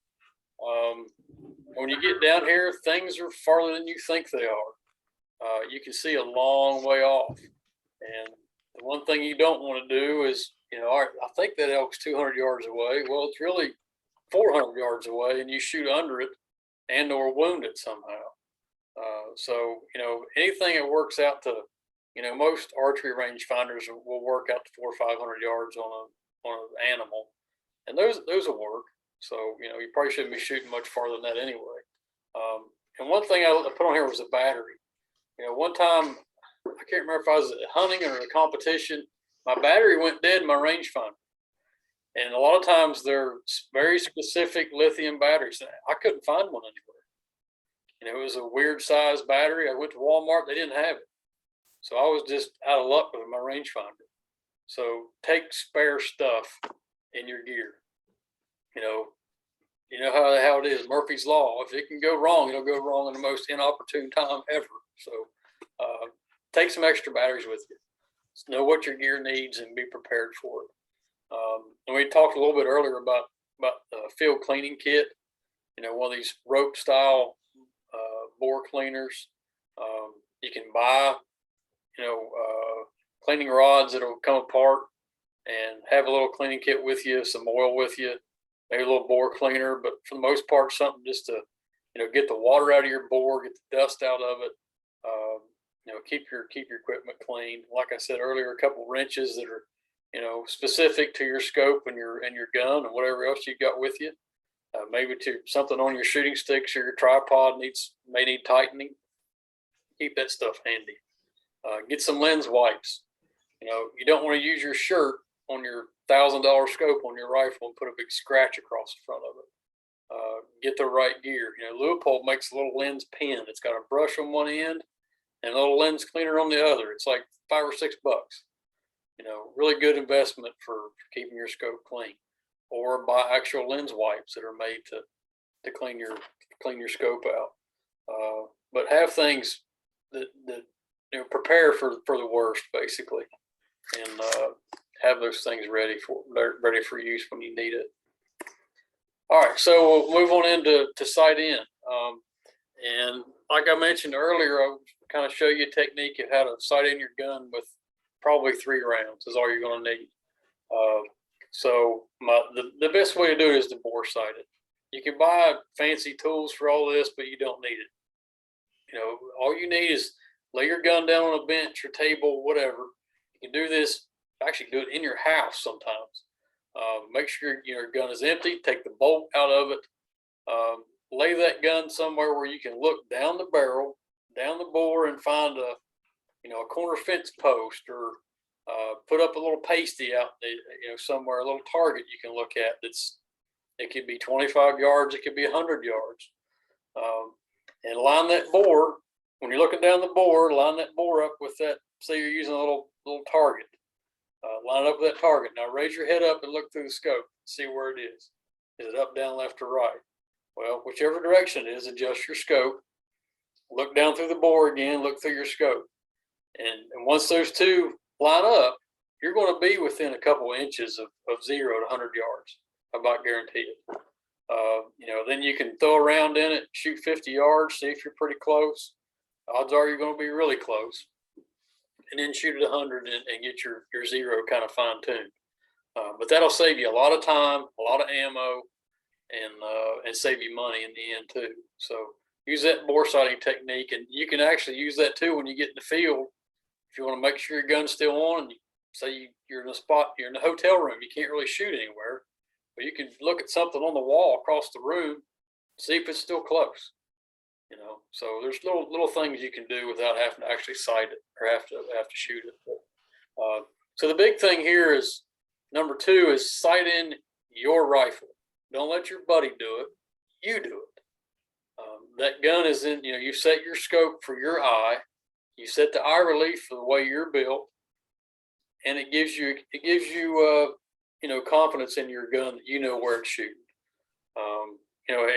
When you get down here, things are farther than you think they are. You can see a long way off, and the one thing you don't want to do is, I think that elk's 200 yards away. Well, it's really 400 yards away, and you shoot under it and or wound it somehow. So anything that works out to, most archery range finders will work out to 400 or 500 yards on an animal, and those will work. So you probably shouldn't be shooting much farther than that anyway. And one thing I put on here was a battery. One time, I can't remember if I was hunting or a competition, my battery went dead in my rangefinder. And a lot of times they're very specific lithium batteries. I couldn't find one anywhere. It was a weird size battery. I went to Walmart, they didn't have it. So I was just out of luck with my rangefinder. So take spare stuff in your gear. You know how it is, Murphy's Law. If it can go wrong, it'll go wrong in the most inopportune time ever. So take some extra batteries with you. Just know what your gear needs and be prepared for it. And we talked a little bit earlier about the field cleaning kit. One of these rope style bore cleaners. You can buy, cleaning rods that'll come apart and have a little cleaning kit with you, some oil with you, maybe a little bore cleaner, but for the most part, something just to, get the water out of your bore, get the dust out of it, keep your equipment clean. Like I said earlier, a couple wrenches that are, specific to your scope and your gun and whatever else you got with you. Maybe to something on your shooting sticks or your tripod may need tightening. Keep that stuff handy. Get some lens wipes. You don't want to use your shirt on your $1,000 scope on your rifle and put a big scratch across the front of it. Get the right gear. Leupold makes a little lens pen. It's got a brush on one end and a little lens cleaner on the other. It's like $5 or $6. Really good investment for keeping your scope clean. Or buy actual lens wipes that are made to clean your scope out. But have things that prepare for the worst, basically, and have those things ready for use when you need it. All right, so we'll move on into sight in, and like I mentioned earlier, I'll kind of show you a technique of how to sight in your gun with probably 3 rounds is all you're going to need. So the best way to do it is to bore sight it. You can buy fancy tools for all this, but you don't need it. All you need is lay your gun down on a bench or table, whatever. You can do this, actually do it in your house sometimes. Make sure your gun is empty, take the bolt out of it. Lay that gun somewhere where you can look down the barrel, down the bore, and find a corner fence post, or put up a little pasty out somewhere, a little target you can look at. It could be 25 yards, it could be 100 yards, and line that bore. When you're looking down the bore, line that bore up with that. Say you're using a little target, line it up with that target. Now raise your head up and look through the scope, see where it is. Is it up, down, left, or right? Well, whichever direction it is, adjust your scope. Look down through the bore again, look through your scope, and once those two line up, you're going to be within a couple of inches of 0 to 100 yards. I about guarantee it. Then you can throw a round in it, shoot 50 yards, see if you're pretty close. Odds are you're going to be really close. And then shoot at 100 and get your 0 kind of fine tuned. But that'll save you a lot of time, a lot of ammo, and save you money in the end too. So use that bore sighting technique, and you can actually use that too when you get in the field. If you want to make sure your gun's still on, and say you're in a spot, you're in a hotel room, you can't really shoot anywhere, but you can look at something on the wall across the room, see if it's still close. So there's little things you can do without having to actually sight it or have to shoot it. So the big thing here is number 2 is sight in your rifle. Don't let your buddy do it. You do it. That gun is in. You set your scope for your eye. You set the eye relief for the way you're built, and it gives you confidence in your gun that you know where it's shooting.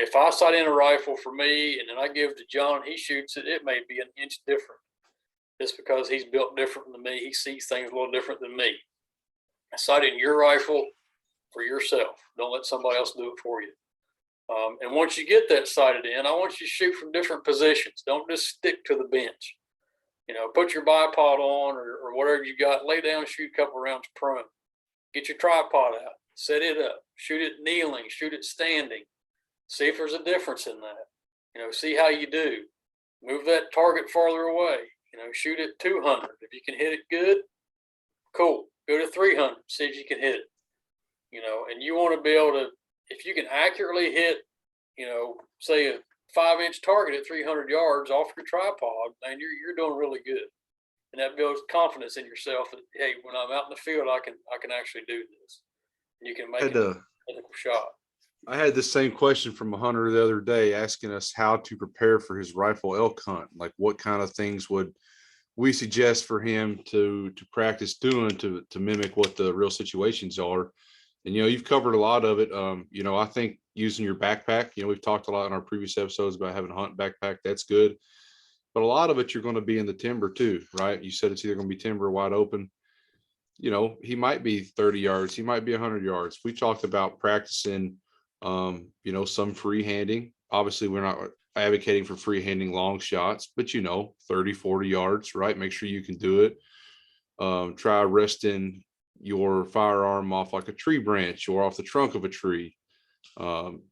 If I sight in a rifle for me and then I give to John, he shoots it, it may be an inch different. Just because he's built different than me, he sees things a little different than me. Sight in your rifle for yourself. Don't let somebody else do it for you. And once you get that sighted in, I want you to shoot from different positions. Don't just stick to the bench. Put your bipod on or whatever you got, lay down, shoot a couple rounds prone. Get your tripod out, set it up, shoot it kneeling, shoot it standing. See if there's a difference in that. See how you do. Move that target farther away. Shoot at 200. If you can hit it good, cool. Go to 300. See if you can hit it. And you want to be able to, if you can accurately hit, say a 5-inch target at 300 yards off your tripod, man, you're doing really good. And that builds confidence in yourself that, hey, when I'm out in the field, I can actually do this. And you can make a technical shot. I had the same question from a hunter the other day asking us how to prepare for his rifle elk hunt. Like what kind of things would we suggest for him to practice doing to mimic what the real situations are. And, you've covered a lot of it. I think using your backpack, we've talked a lot in our previous episodes about having a hunt backpack. That's good. But a lot of it, you're going to be in the timber too, right? You said it's either going to be timber wide open. He might be 30 yards. He might be 100 yards. We talked about practicing, some free-handing. Obviously, we're not advocating for free-handing long shots, but 30, 40 yards, right? Make sure you can do it. Try resting your firearm off like a tree branch or off the trunk of a tree.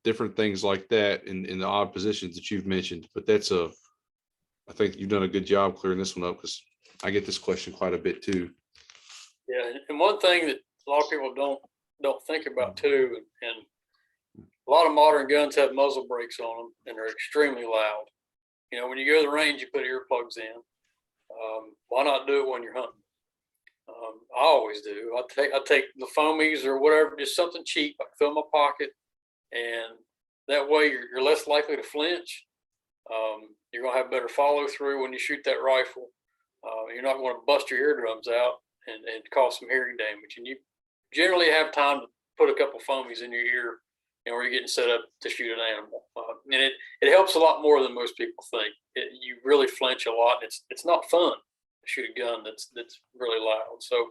Different things like that in the odd positions that you've mentioned. But that's I think you've done a good job clearing this one up, because I get this question quite a bit too. Yeah, and one thing that a lot of people don't think about too, and a lot of modern guns have muzzle brakes on them, and they're extremely loud. You know, when you go to the range, you put earplugs in. Why not do it when you're hunting? I always do. I take the foamies or whatever, just something cheap. I fill my pocket, and that way you're less likely to flinch. You're gonna have better follow through when you shoot that rifle. You're not going to bust your eardrums out and cause some hearing damage. And you generally have time to put a couple foamies in your ear, you know, where you're getting set up to shoot an animal. And it helps a lot more than most people think. You really flinch a lot. It's not fun to shoot a gun that's really loud. So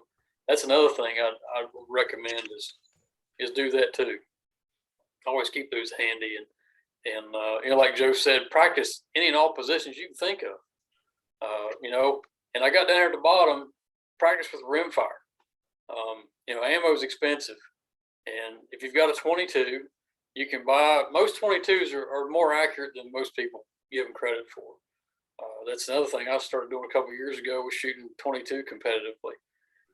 that's another thing I recommend is do that too. Always keep those handy, and you know, like Joe said, practice any and all positions you can think of. You know, and I got down here at the bottom, practice with rimfire. You know, ammo is expensive, and if you've got a 22, you can buy. Most 22s are more accurate than most people give them credit for. That's another thing I started doing a couple of years ago, was shooting 22 competitively,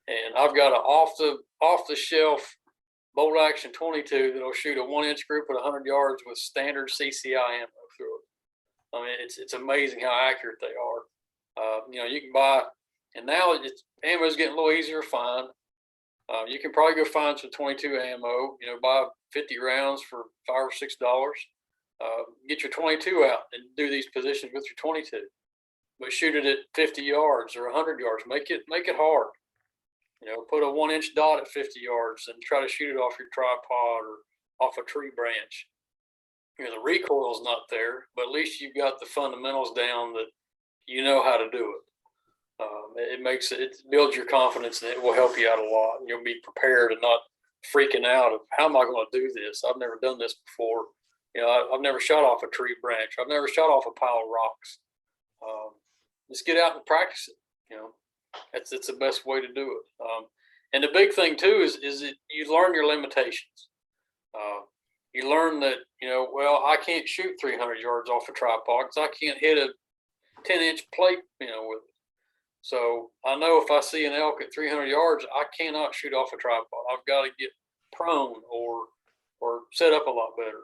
and I've got an off the shelf bolt action 22 that'll shoot a 1-inch group at 100 yards with standard CCI ammo through it. I mean, it's amazing how accurate they are. You know, you can buy, and now ammo is getting a little easier to find. You can probably go find some 22 ammo. You know, buy 50 rounds for $5 or $6. Get your 22 out and do these positions with your 22, but shoot it at 50 yards or 100 yards. Make it hard. You know, put a 1-inch dot at 50 yards and try to shoot it off your tripod or off a tree branch. You know, the recoil's not there, but at least you've got the fundamentals down that you know how to do it. It builds your confidence, and it will help you out a lot. And you'll be prepared and not freaking out of, how am I going to do this? I've never done this before. You know, I've never shot off a tree branch. I've never shot off a pile of rocks. Just get out and practice it. You know, it's the best way to do it. And the big thing too is that you learn your limitations. You learn that, you know, well, I can't shoot 300 yards off a tripod because I can't hit a 10-inch plate, you know, with it. So I know if I see an elk at 300 yards, I cannot shoot off a tripod. I've got to get prone or set up a lot better.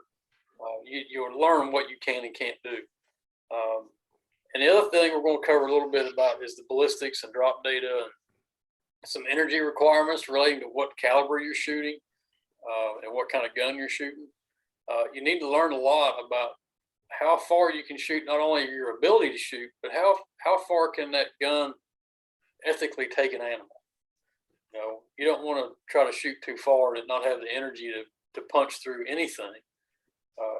You'll learn what you can and can't do. And the other thing we're going to cover a little bit about is the ballistics and drop data and some energy requirements relating to what caliber you're shooting and what kind of gun you're shooting. You need to learn a lot about how far you can shoot, not only your ability to shoot, but how far can that gun ethically take an animal. You know, you don't want to try to shoot too far and not have the energy to punch through anything.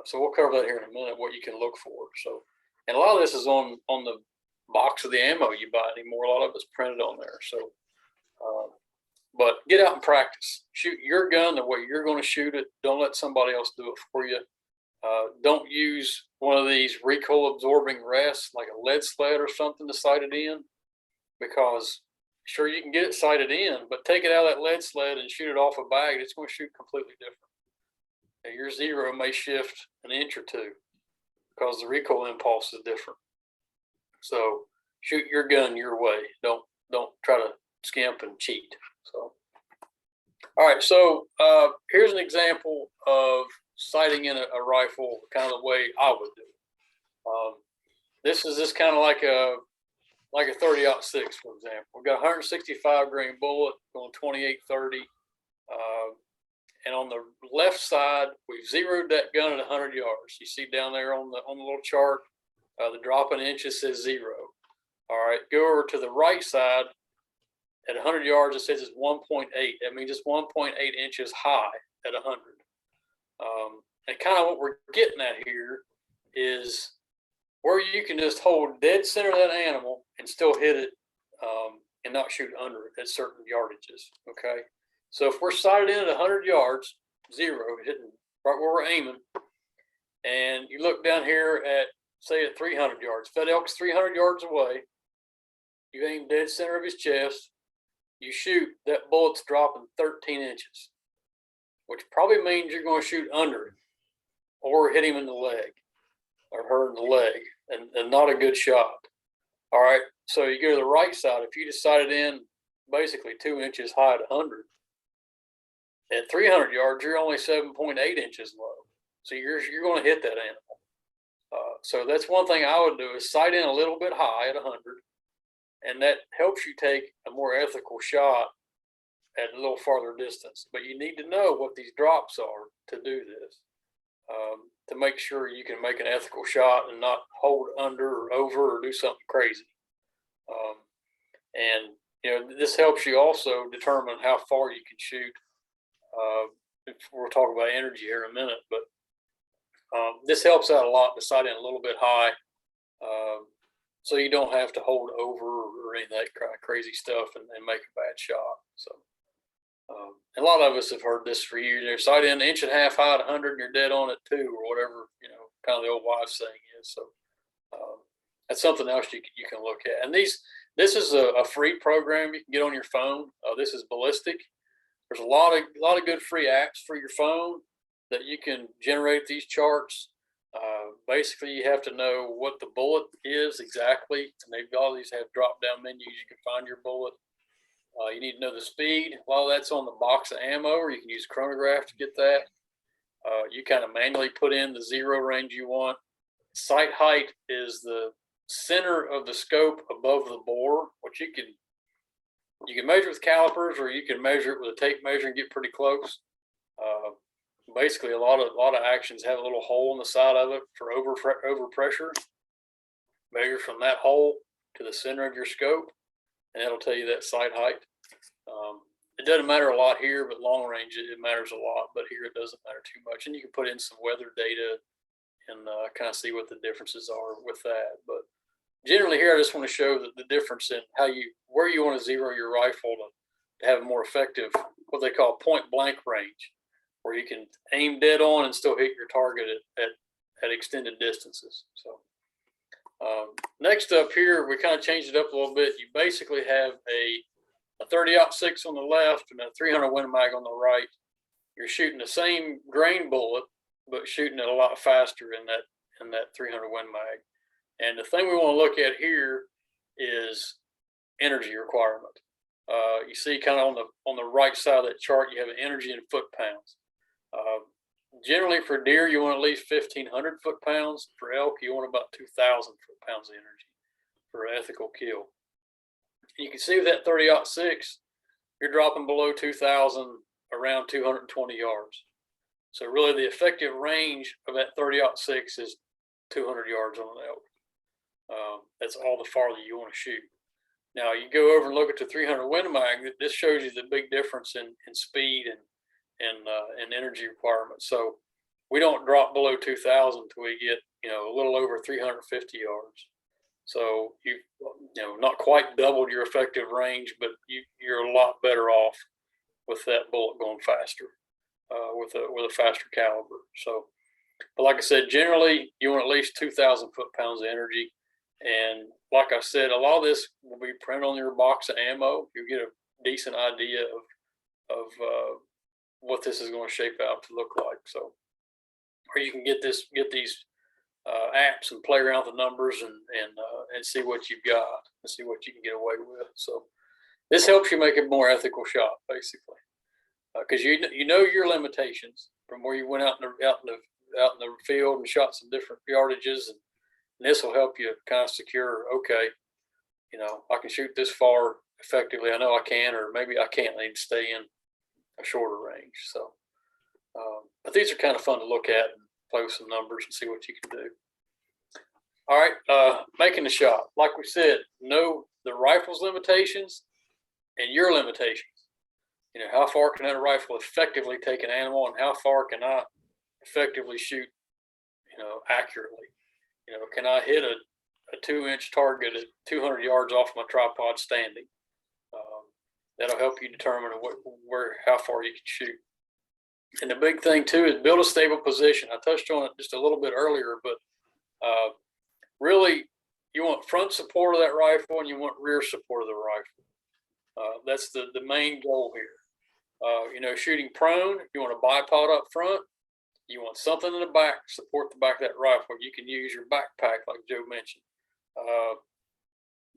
So we'll cover that here in a minute, what you can look for. So, and a lot of this is on the box of the ammo you buy anymore. A lot of it's printed on there. So, but get out and practice. Shoot your gun the way you're going to shoot it. Don't let somebody else do it for you. Don't use one of these recoil absorbing rests like a lead sled or something to sight it in, because sure, you can get it sighted in, but take it out of that lead sled and shoot it off a bag, it's going to shoot completely different. And your zero may shift an inch or two because the recoil impulse is different. So shoot your gun your way. Don't try to skimp and cheat. So, all right. So here's an example of sighting in a rifle, kind of the way I would do it. This is kind of like a 30-06, for example. We've got a 165 grain bullet going 28-30. And on the left side, we've zeroed that gun at 100 yards. You see down there on the little chart, the drop in inches says 0. All right, go over to the right side. At 100 yards, it says it's 1.8. That means it's 1.8 inches high at 100. And kind of what we're getting at here is where you can just hold dead center of that animal and still hit it and not shoot under it at certain yardages. Okay. So if we're sighted in at 100 yards, 0, hitting right where we're aiming, and you look down here at, say, at 300 yards, if that elk's 300 yards away, you aim dead center of his chest, you shoot, that bullet's dropping 13 inches, which probably means you're going to shoot under him or hit him in the leg or her in the leg, and not a good shot. All right. So you go to the right side. If you decided in basically 2 inches high at 100, at 300 yards, you're only 7.8 inches low. So you're going to hit that animal. So that's one thing I would do is sight in a little bit high at 100, and that helps you take a more ethical shot at a little farther distance. But you need to know what these drops are to do this, to make sure you can make an ethical shot and not hold under or over or do something crazy. And this helps you also determine how far you can shoot. We'll talk about energy here in a minute, but this helps out a lot to sight in a little bit high, so you don't have to hold over or any of that kind of crazy stuff and make a bad shot. So a lot of us have heard this for years. Sight in 1.5 inches high at 100 and you're dead on at 2 or whatever, kind of the old wives saying is. So that's something else you can look at. And this is a free program you can get on your phone. This is Ballistic. There's a lot of good free apps for your phone that you can generate these charts. Basically, you have to know what the bullet is exactly, and they've all these have drop-down menus. You can find your bullet. You need to know the speed. Well, that's on the box of ammo, or you can use a chronograph to get that. You kind of manually put in the 0 range you want. Sight height is the center of the scope above the bore, which you can measure with calipers, or you can measure it with a tape measure and get pretty close. Basically, a lot of actions have a little hole in the side of it for overpressure. Measure from that hole to the center of your scope, and that'll tell you that sight height. It doesn't matter a lot here, but long range it matters a lot. But here it doesn't matter too much, and you can put in some weather data and kind of see what the differences are with that. But generally, here I just want to show that the difference in where you want to zero your rifle to have a more effective, what they call point blank range, where you can aim dead on and still hit your target at extended distances. So next up here, we kind of changed it up a little bit. You basically have a 30-06 on the left and a 300 Win Mag on the right. You're shooting the same grain bullet, but shooting it a lot faster in that 300 Win Mag. And the thing we want to look at here is energy requirement. You see kind of on the right side of that chart, you have an energy in foot pounds. Generally for deer, you want at least 1,500 foot pounds. For elk, you want about 2,000 foot pounds of energy for an ethical kill. You can see with that 30-06, you're dropping below 2,000 around 220 yards. So really the effective range of that 30-06 is 200 yards on an elk. That's all the farther you want to shoot. Now you go over and look at the 300 Win Mag. This shows you the big difference in speed and energy requirements. So we don't drop below 2,000 until we get a little over 350 yards. So you not quite doubled your effective range, but you're a lot better off with that bullet going faster, with a faster caliber. So, but like I said, generally you want at least 2,000 foot pounds of energy. And like I said, a lot of this will be printed on your box of ammo. You'll get a decent idea of what this is going to shape out to look like. So, or you can get these apps and play around with the numbers and see what you've got and see what you can get away with. So, this helps you make a more ethical shot, basically, because you know your limitations from where you went out in the field and shot some different yardages, and this will help you kind of secure. Okay, I can shoot this far effectively. I know I can, or maybe I can't. I need to stay in a shorter range. So, but these are kind of fun to look at and play with some numbers and see what you can do. All right, making the shot. Like we said, know the rifle's limitations and your limitations. How far can that rifle effectively take an animal, and how far can I effectively shoot, accurately? Can I hit a 2-inch target at 200 yards off my tripod standing? That'll help you determine how far you can shoot. And the big thing too is build a stable position. I touched on it just a little bit earlier, but really you want front support of that rifle and you want rear support of the rifle. That's the main goal here. Shooting prone, you want a bipod up front. You want something in the back to support the back of that rifle. You can use your backpack like Joe mentioned.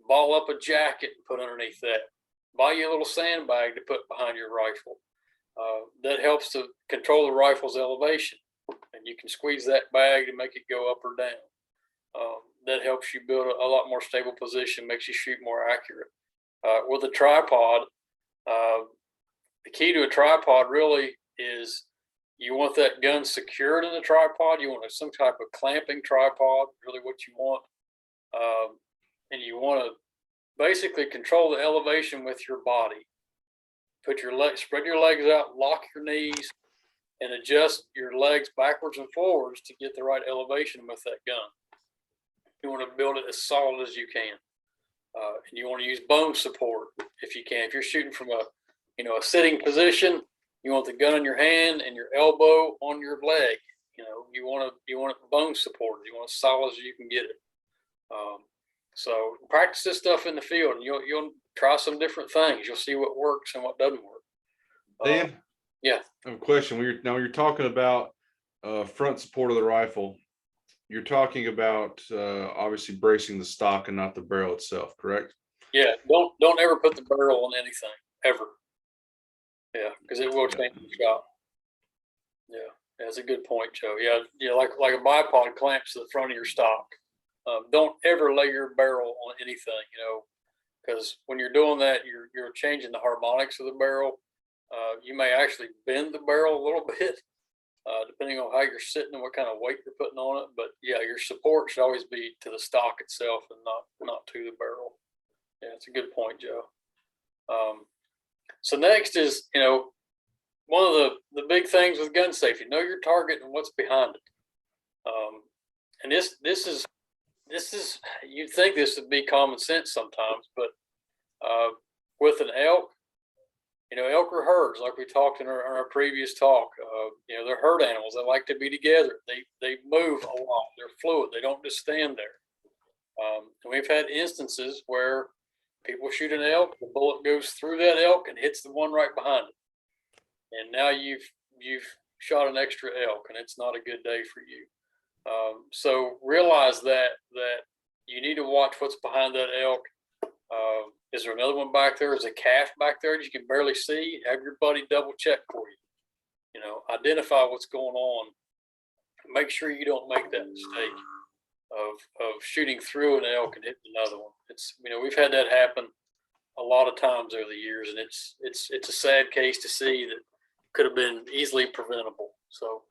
ball up a jacket and put underneath that. Buy you a little sandbag to put behind your rifle. That helps to control the rifle's elevation, and you can squeeze that bag to make it go up or down. That helps you build a lot more stable position, makes you shoot more accurate. With a tripod, the key to a tripod really is you want that gun secured in the tripod. You want some type of clamping tripod, really what you want. And you want to basically control the elevation with your body. Put your legs, spread your legs out, lock your knees, and adjust your legs backwards and forwards to get the right elevation with that gun. You want to build it as solid as you can. And you want to use bone support if you can. If you're shooting from a sitting position, you want the gun in your hand and your elbow on your leg. You want it bone supported. You want it as solid as you can get it. So practice this stuff in the field, and you'll try some different things. You'll see what works and what doesn't work. Dan? Yeah. I have a question. You're talking about front support of the rifle. You're talking about obviously bracing the stock and not the barrel itself, correct? Yeah. Don't ever put the barrel on anything ever. Yeah, because it will change the shot. Yeah, that's a good point, Joe. Yeah, like a bipod clamps to the front of your stock. Don't ever lay your barrel on anything, because when you're doing that, you're changing the harmonics of the barrel. You may actually bend the barrel a little bit, depending on how you're sitting and what kind of weight you're putting on it. But yeah, your support should always be to the stock itself and not to the barrel. Yeah, it's a good point, Joe. So next is, one of the big things with gun safety: know your target and what's behind it. And this is you'd think this would be common sense sometimes, but with an elk, elk are herds, like we talked in our previous talk. They're herd animals. They like to be together. They move a lot. They're fluid. They don't just stand there. And we've had instances where people shoot an elk, the bullet goes through that elk and hits the one right behind it. And now you've shot an extra elk, and it's not a good day for you. So realize that you need to watch what's behind that elk. Is there another one back there? Is a calf back there that you can barely see? Have your buddy double check for you. Identify what's going on. Make sure you don't make that mistake of shooting through an elk and hitting another one. It's we've had that happen a lot of times over the years, and it's a sad case to see that could have been easily preventable. So,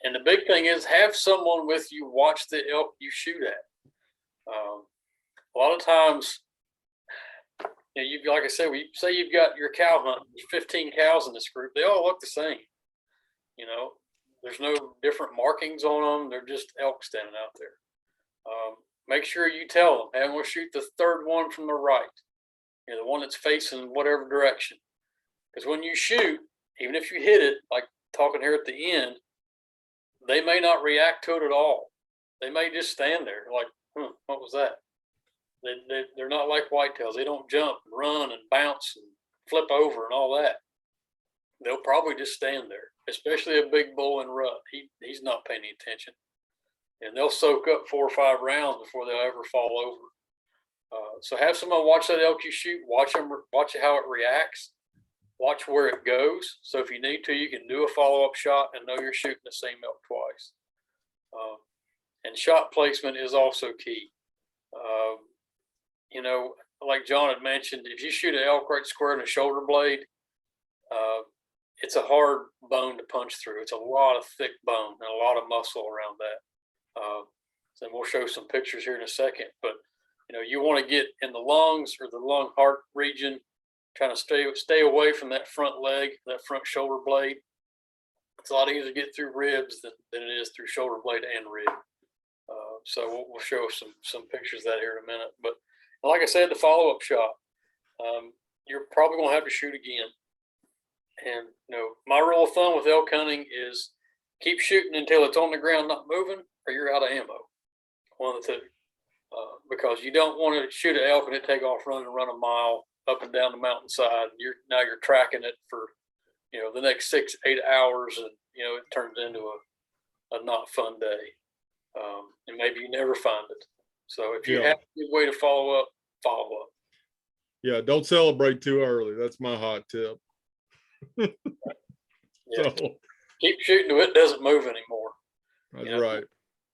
and the big thing is have someone with you watch the elk you shoot at. A lot of times, like I said, we say you've got your cow hunt, there's 15 cows in this group. They all look the same. There's no different markings on them. They're just elk standing out there. Make sure you tell them, hey, I'm going to shoot the third one from the right, the one that's facing whatever direction. Because when you shoot, even if you hit it, like talking here at the end, they may not react to it at all. They may just stand there like, what was that? They're not like whitetails. They don't jump and run and bounce and flip over and all that. They'll probably just stand there, especially a big bull in rut. He's not paying any attention. And they'll soak up 4 or 5 rounds before they'll ever fall over. So have someone watch that elk you shoot, watch how it reacts, watch where it goes. So if you need to, you can do a follow-up shot and know you're shooting the same elk twice. And shot placement is also key. Like John had mentioned, if you shoot an elk right square in the shoulder blade, it's a hard bone to punch through. It's a lot of thick bone and a lot of muscle around that. So we'll show some pictures here in a second, but you want to get in the lungs or the lung heart region, trying to stay away from that front leg, that front shoulder blade. It's a lot easier to get through ribs than it is through shoulder blade and rib. So we'll show some pictures of that here in a minute. But like I said, the follow-up shot, you're probably going to have to shoot again. And my rule of thumb with elk hunting is keep shooting until it's on the ground, not moving, or you're out of ammo. One of the two. Because you don't want to shoot an elk and it take off running and run a mile up and down the mountainside. And you're tracking it for the next 6-8 hours, and it turns into a not fun day. And maybe you never find it. So if you Yeah. have a good way to follow up, follow up. Yeah, don't celebrate too early. That's my hot tip. Yeah. So Keep shooting till it doesn't move anymore. that's Yeah. right.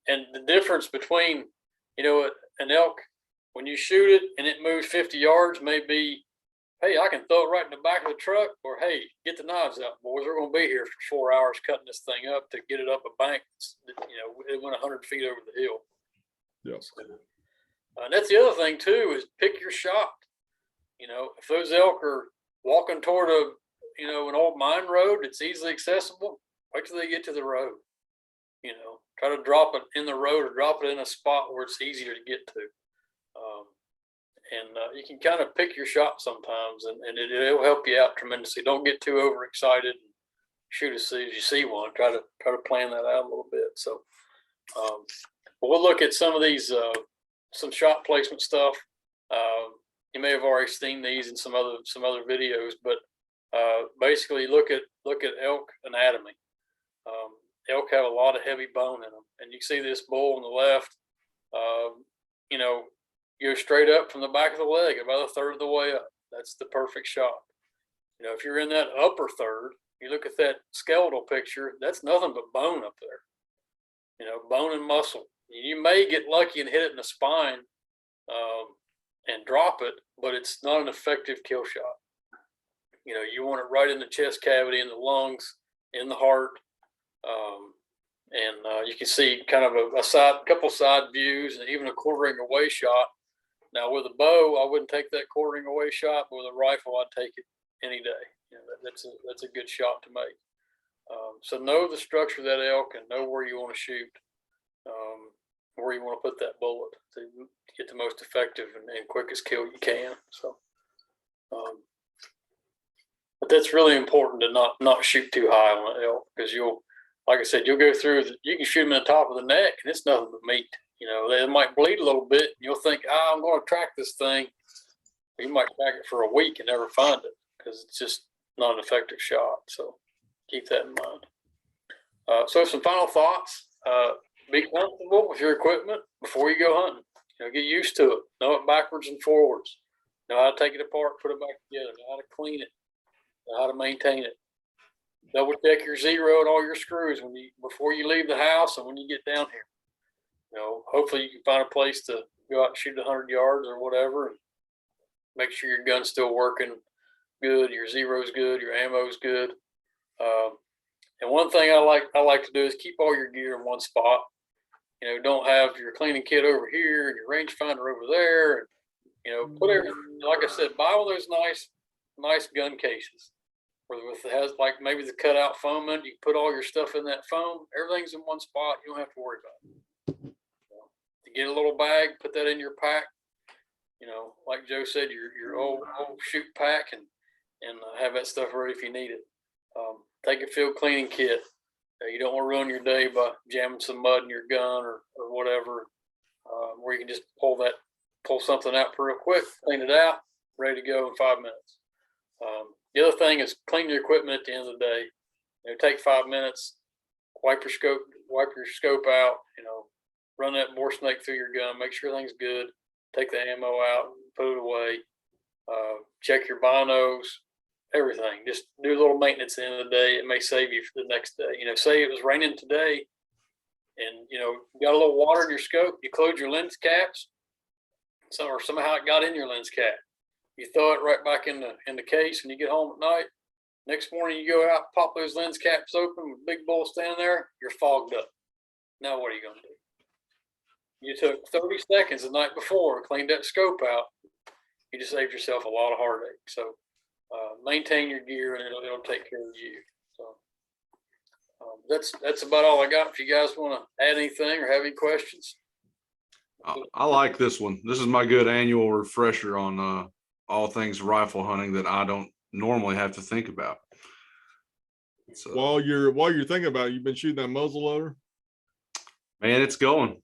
And the difference between, an elk, when you shoot it and it moves 50 yards, may be, hey, I can throw it right in the back of the truck, or hey, get the knives out, boys. We're going to be here for 4 hours cutting this thing up to get it up a bank. It went 100 feet over the hill. Yep. So, and that's the other thing too, is pick your shot. If those elk are walking toward an old mine road that's easily accessible, wait till they get to the road. Try to drop it in the road or drop it in a spot where it's easier to get to. You can kind of pick your shot sometimes, and it'll help you out tremendously. Don't get too overexcited and shoot as soon as you see one. Try to plan that out a little bit. So, we'll look at some of these, some shot placement stuff. You may have already seen these in some other videos, but basically look at elk anatomy. Elk have a lot of heavy bone in them, and you see this bull on the left. Go straight up from the back of the leg, about a third of the way up. That's the perfect shot. If you're in that upper third, you look at that skeletal picture. That's nothing but bone up there. Bone and muscle. You may get lucky and hit it in the spine and drop it, but it's not an effective kill shot. You want it right in the chest cavity, in the lungs, in the heart. You can see kind of a couple side views and even a quartering away shot. Now with a bow, I wouldn't take that quartering away shot, but with a rifle, I'd take it any day. That's a good shot to make. So know the structure of that elk and know where you want to shoot, where you want to put that bullet to get the most effective and quickest kill you can. So, but that's really important to not shoot too high on an elk, because like I said, you'll go through. You can shoot them in the top of the neck, and it's nothing but meat. They might bleed a little bit, and you'll think, I'm going to track this thing. You might track it for a week and never find it because it's just not an effective shot. So keep that in mind. So some final thoughts. Be comfortable with your equipment before you go hunting. Get used to it. Know it backwards and forwards. Know how to take it apart, put it back together. Know how to clean it. Know how to maintain it. Double check your zero and all your screws before you leave the house and when you get down here. Hopefully you can find a place to go out and shoot 100 yards or whatever, and make sure your gun's still working good, your zero's good, your ammo's good. And one thing I like to do is keep all your gear in one spot. Don't have your cleaning kit over here and your rangefinder over there. And, put everything, like I said, buy one of those nice gun cases. Where it has like maybe the cutout foam in it. You put all your stuff in that foam. Everything's in one spot. You don't have to worry about it. To get a little bag, put that in your pack. Like Joe said, your old shoot pack, and have that stuff ready if you need it. Take a field cleaning kit. You don't want to ruin your day by jamming some mud in your gun or whatever. Where you can just pull something out real quick, clean it out, ready to go in 5 minutes. The other thing is clean your equipment at the end of the day. Take 5 minutes, wipe your scope out, run that bore snake through your gun, make sure everything's good, take the ammo out, put it away, check your binos, everything. Just do a little maintenance at the end of the day. It may save you for the next day. Say it was raining today and, you got a little water in your scope, you close your lens caps, or somehow it got in your lens cap. You throw it right back in the case when you get home at night. Next morning you go out, pop those lens caps open with big bull standing there, you're fogged up. Now what are you going to do? You took 30 seconds the night before, cleaned that scope out. You just saved yourself a lot of heartache. So maintain your gear and it'll take care of you. So that's about all I got. If you guys want to add anything or have any questions. I like this one. This is my good annual refresher on all things rifle hunting that I don't normally have to think about. So, While you're thinking about it, you've been shooting that muzzle loader? man, it's going.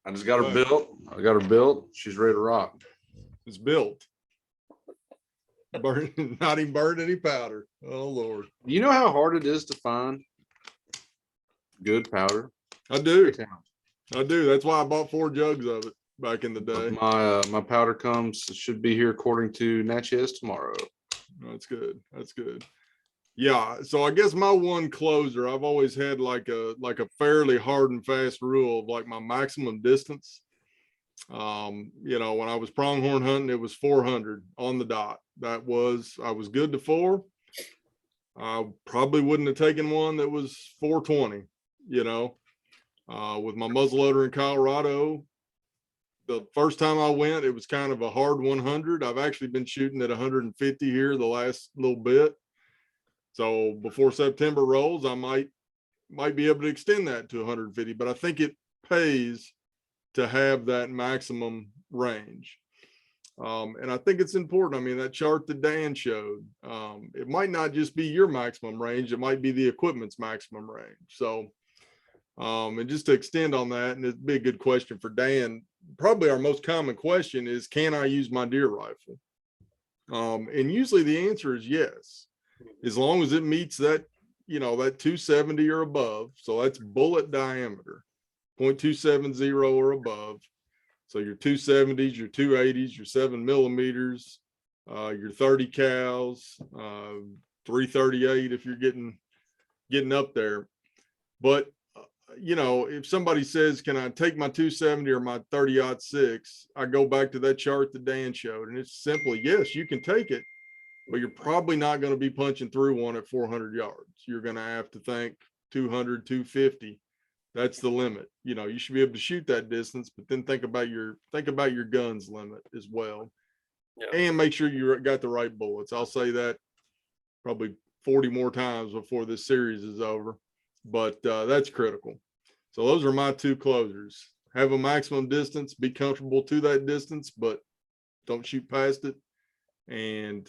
I just got her built. I got her built. She's ready to rock. It's built. Not even burned any powder. Oh Lord. You know how hard it is to find good powder? I do. That's why I bought 4 jugs of it. back in the day. My powder comes, it should be here according to Natchez tomorrow. That's good. That's good. Yeah. So I guess my one closer, I've always had like a fairly hard and fast rule of like my maximum distance. You know, when I was pronghorn hunting, it was 400 on the dot. I was good to 4. I probably wouldn't have taken one that was 420, you know. With my muzzleloader in Colorado, the first time I went, it was kind of a hard 100. I've actually been shooting at 150 here the last little bit. So before September rolls, I might be able to extend that to 150, but I think it pays to have that maximum range. And I think it's important. I mean, that chart that Dan showed, it might not just be your maximum range, it might be the equipment's maximum range. So, and just to extend on that, and it'd be a good question for Dan, probably our most common question is, can I use my deer rifle? And usually the answer is yes, as long as it meets that, you know, that 270 or above. So that's bullet diameter, 0.270 or above. So your 270s, your 280s, your 7mm, your 30 cals, 338 if you're getting up there. But you know, if somebody says, can I take my 270 or my 30-06, I go back to that chart that Dan showed, and it's simply, yes, you can take it, but you're probably not going to be punching through one at 400 yards. You're going to have to think 200, 250. That's the limit. You know, you should be able to shoot that distance, but then think about your guns limit as well. Yeah. And make sure you got the right bullets. I'll say that probably 40 more times before this series is over, but that's critical. So those are my 2 closers. Have a maximum distance, be comfortable to that distance, but don't shoot past it. And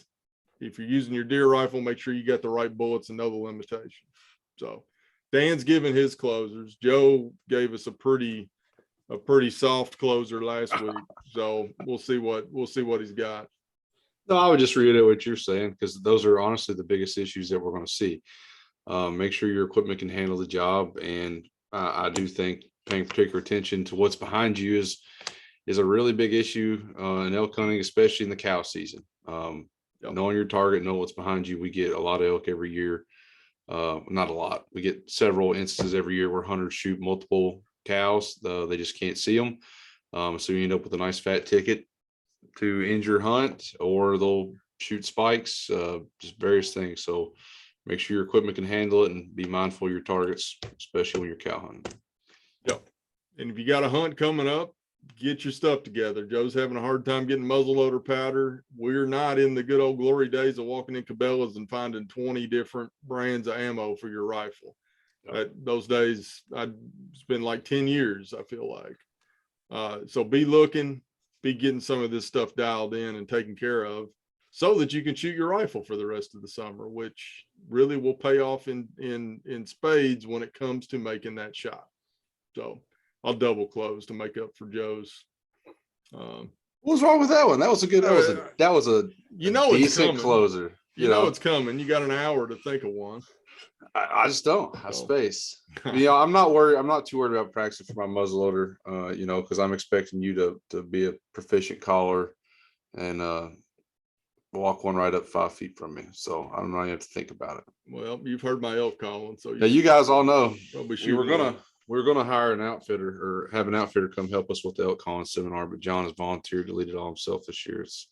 if you're using your deer rifle, make sure you got the right bullets and know the limitations. So Dan's given his closers. Joe gave us a pretty soft closer last week. So we'll see what he's got. No, I would just reiterate what you're saying, because those are honestly the biggest issues that we're going to see. Make sure your equipment can handle the job. And I do think paying particular attention to what's behind you is a really big issue in elk hunting, especially in the cow season. Knowing your target, know what's behind you. We get a lot of elk every year. Not a lot. We get several instances every year where hunters shoot multiple cows. They just can't see them. So you end up with a nice fat ticket to end your hunt, or they'll shoot spikes, just various things. So make sure your equipment can handle it, and be mindful of your targets, especially when you're cow hunting. Yep. And if you got a hunt coming up, get your stuff together. Joe's having a hard time getting muzzleloader powder. We're not in the good old glory days of walking in Cabela's and finding 20 different brands of ammo for your rifle. Those days, it's been like 10 years, I feel like. So be looking, be getting some of this stuff dialed in and taken care of, so that you can shoot your rifle for the rest of the summer, which really will pay off in spades when it comes to making that shot. So I'll double close to make up for Joe's. What's wrong with that one? That was a good. That was a you know, decent it's closer. You know it's coming. You got an hour to think of one. I just don't have space. You know, I'm not worried. I'm not too worried about practicing for my muzzleloader. You know, because I'm expecting you to be a proficient caller and walk one right up 5 feet from me. So I don't really have to think about it. Well, you've heard my elk calling, so yeah, you guys all know. We were gonna hire an outfitter, or have an outfitter come help us with the elk calling seminar, but John has volunteered to lead it all himself this year. It's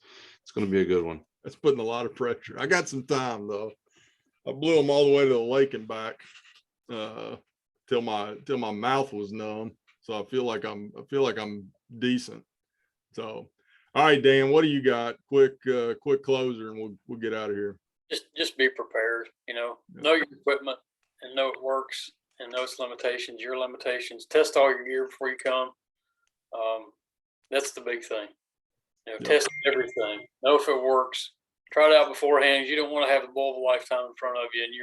going to be a good one. That's putting a lot of pressure. I got some time though. I blew them all the way to the lake and back till my mouth was numb. So I feel like I'm decent. So, all right, Dan, what do you got? Quick closer, and we'll get out of here. Just be prepared. You know, know your equipment and know it works, and know its limitations, your limitations. Test all your gear before you come. That's the big thing. You know, test everything. Know if it works. Try it out beforehand. You don't want to have a bull of a lifetime in front of you, and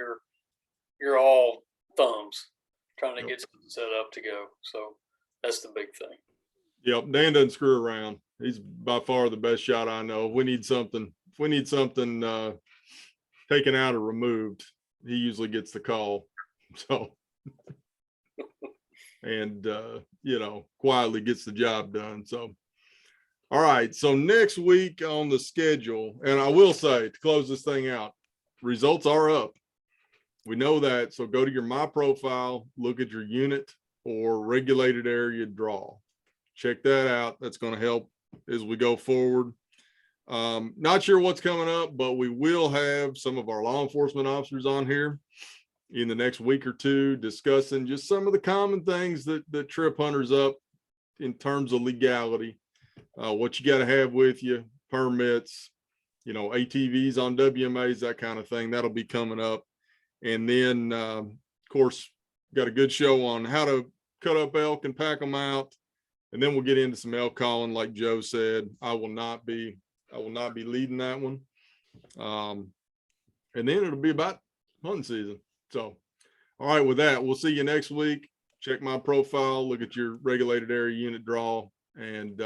you're all thumbs trying to get something set up to go. So that's the big thing. Yep, Dan doesn't screw around. He's by far the best shot I know. If we need something taken out or removed, he usually gets the call. So, and you know, quietly gets the job done. So, All right, so next week on the schedule, and I will say to close this thing out, results are up. We know that, so go to your My Profile, look at your unit or regulated area draw. Check that out. That's going to help as we go forward. Not sure what's coming up, but we will have some of our law enforcement officers on here in the next week or two discussing just some of the common things that trip hunters up in terms of legality. What you got to have with you, permits, you know, ATVs on WMAs, that kind of thing. That'll be coming up. And then, of course, got a good show on how to cut up elk and pack them out. And then we'll get into some elk calling, like Joe said. I will not be leading that one. And then it'll be about hunting season. So, all right, with that, we'll see you next week. Check my profile, look at your regulated area unit draw, and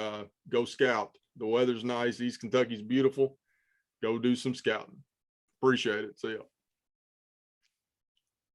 go scout. The weather's nice. East Kentucky's beautiful. Go do some scouting. Appreciate it. See ya.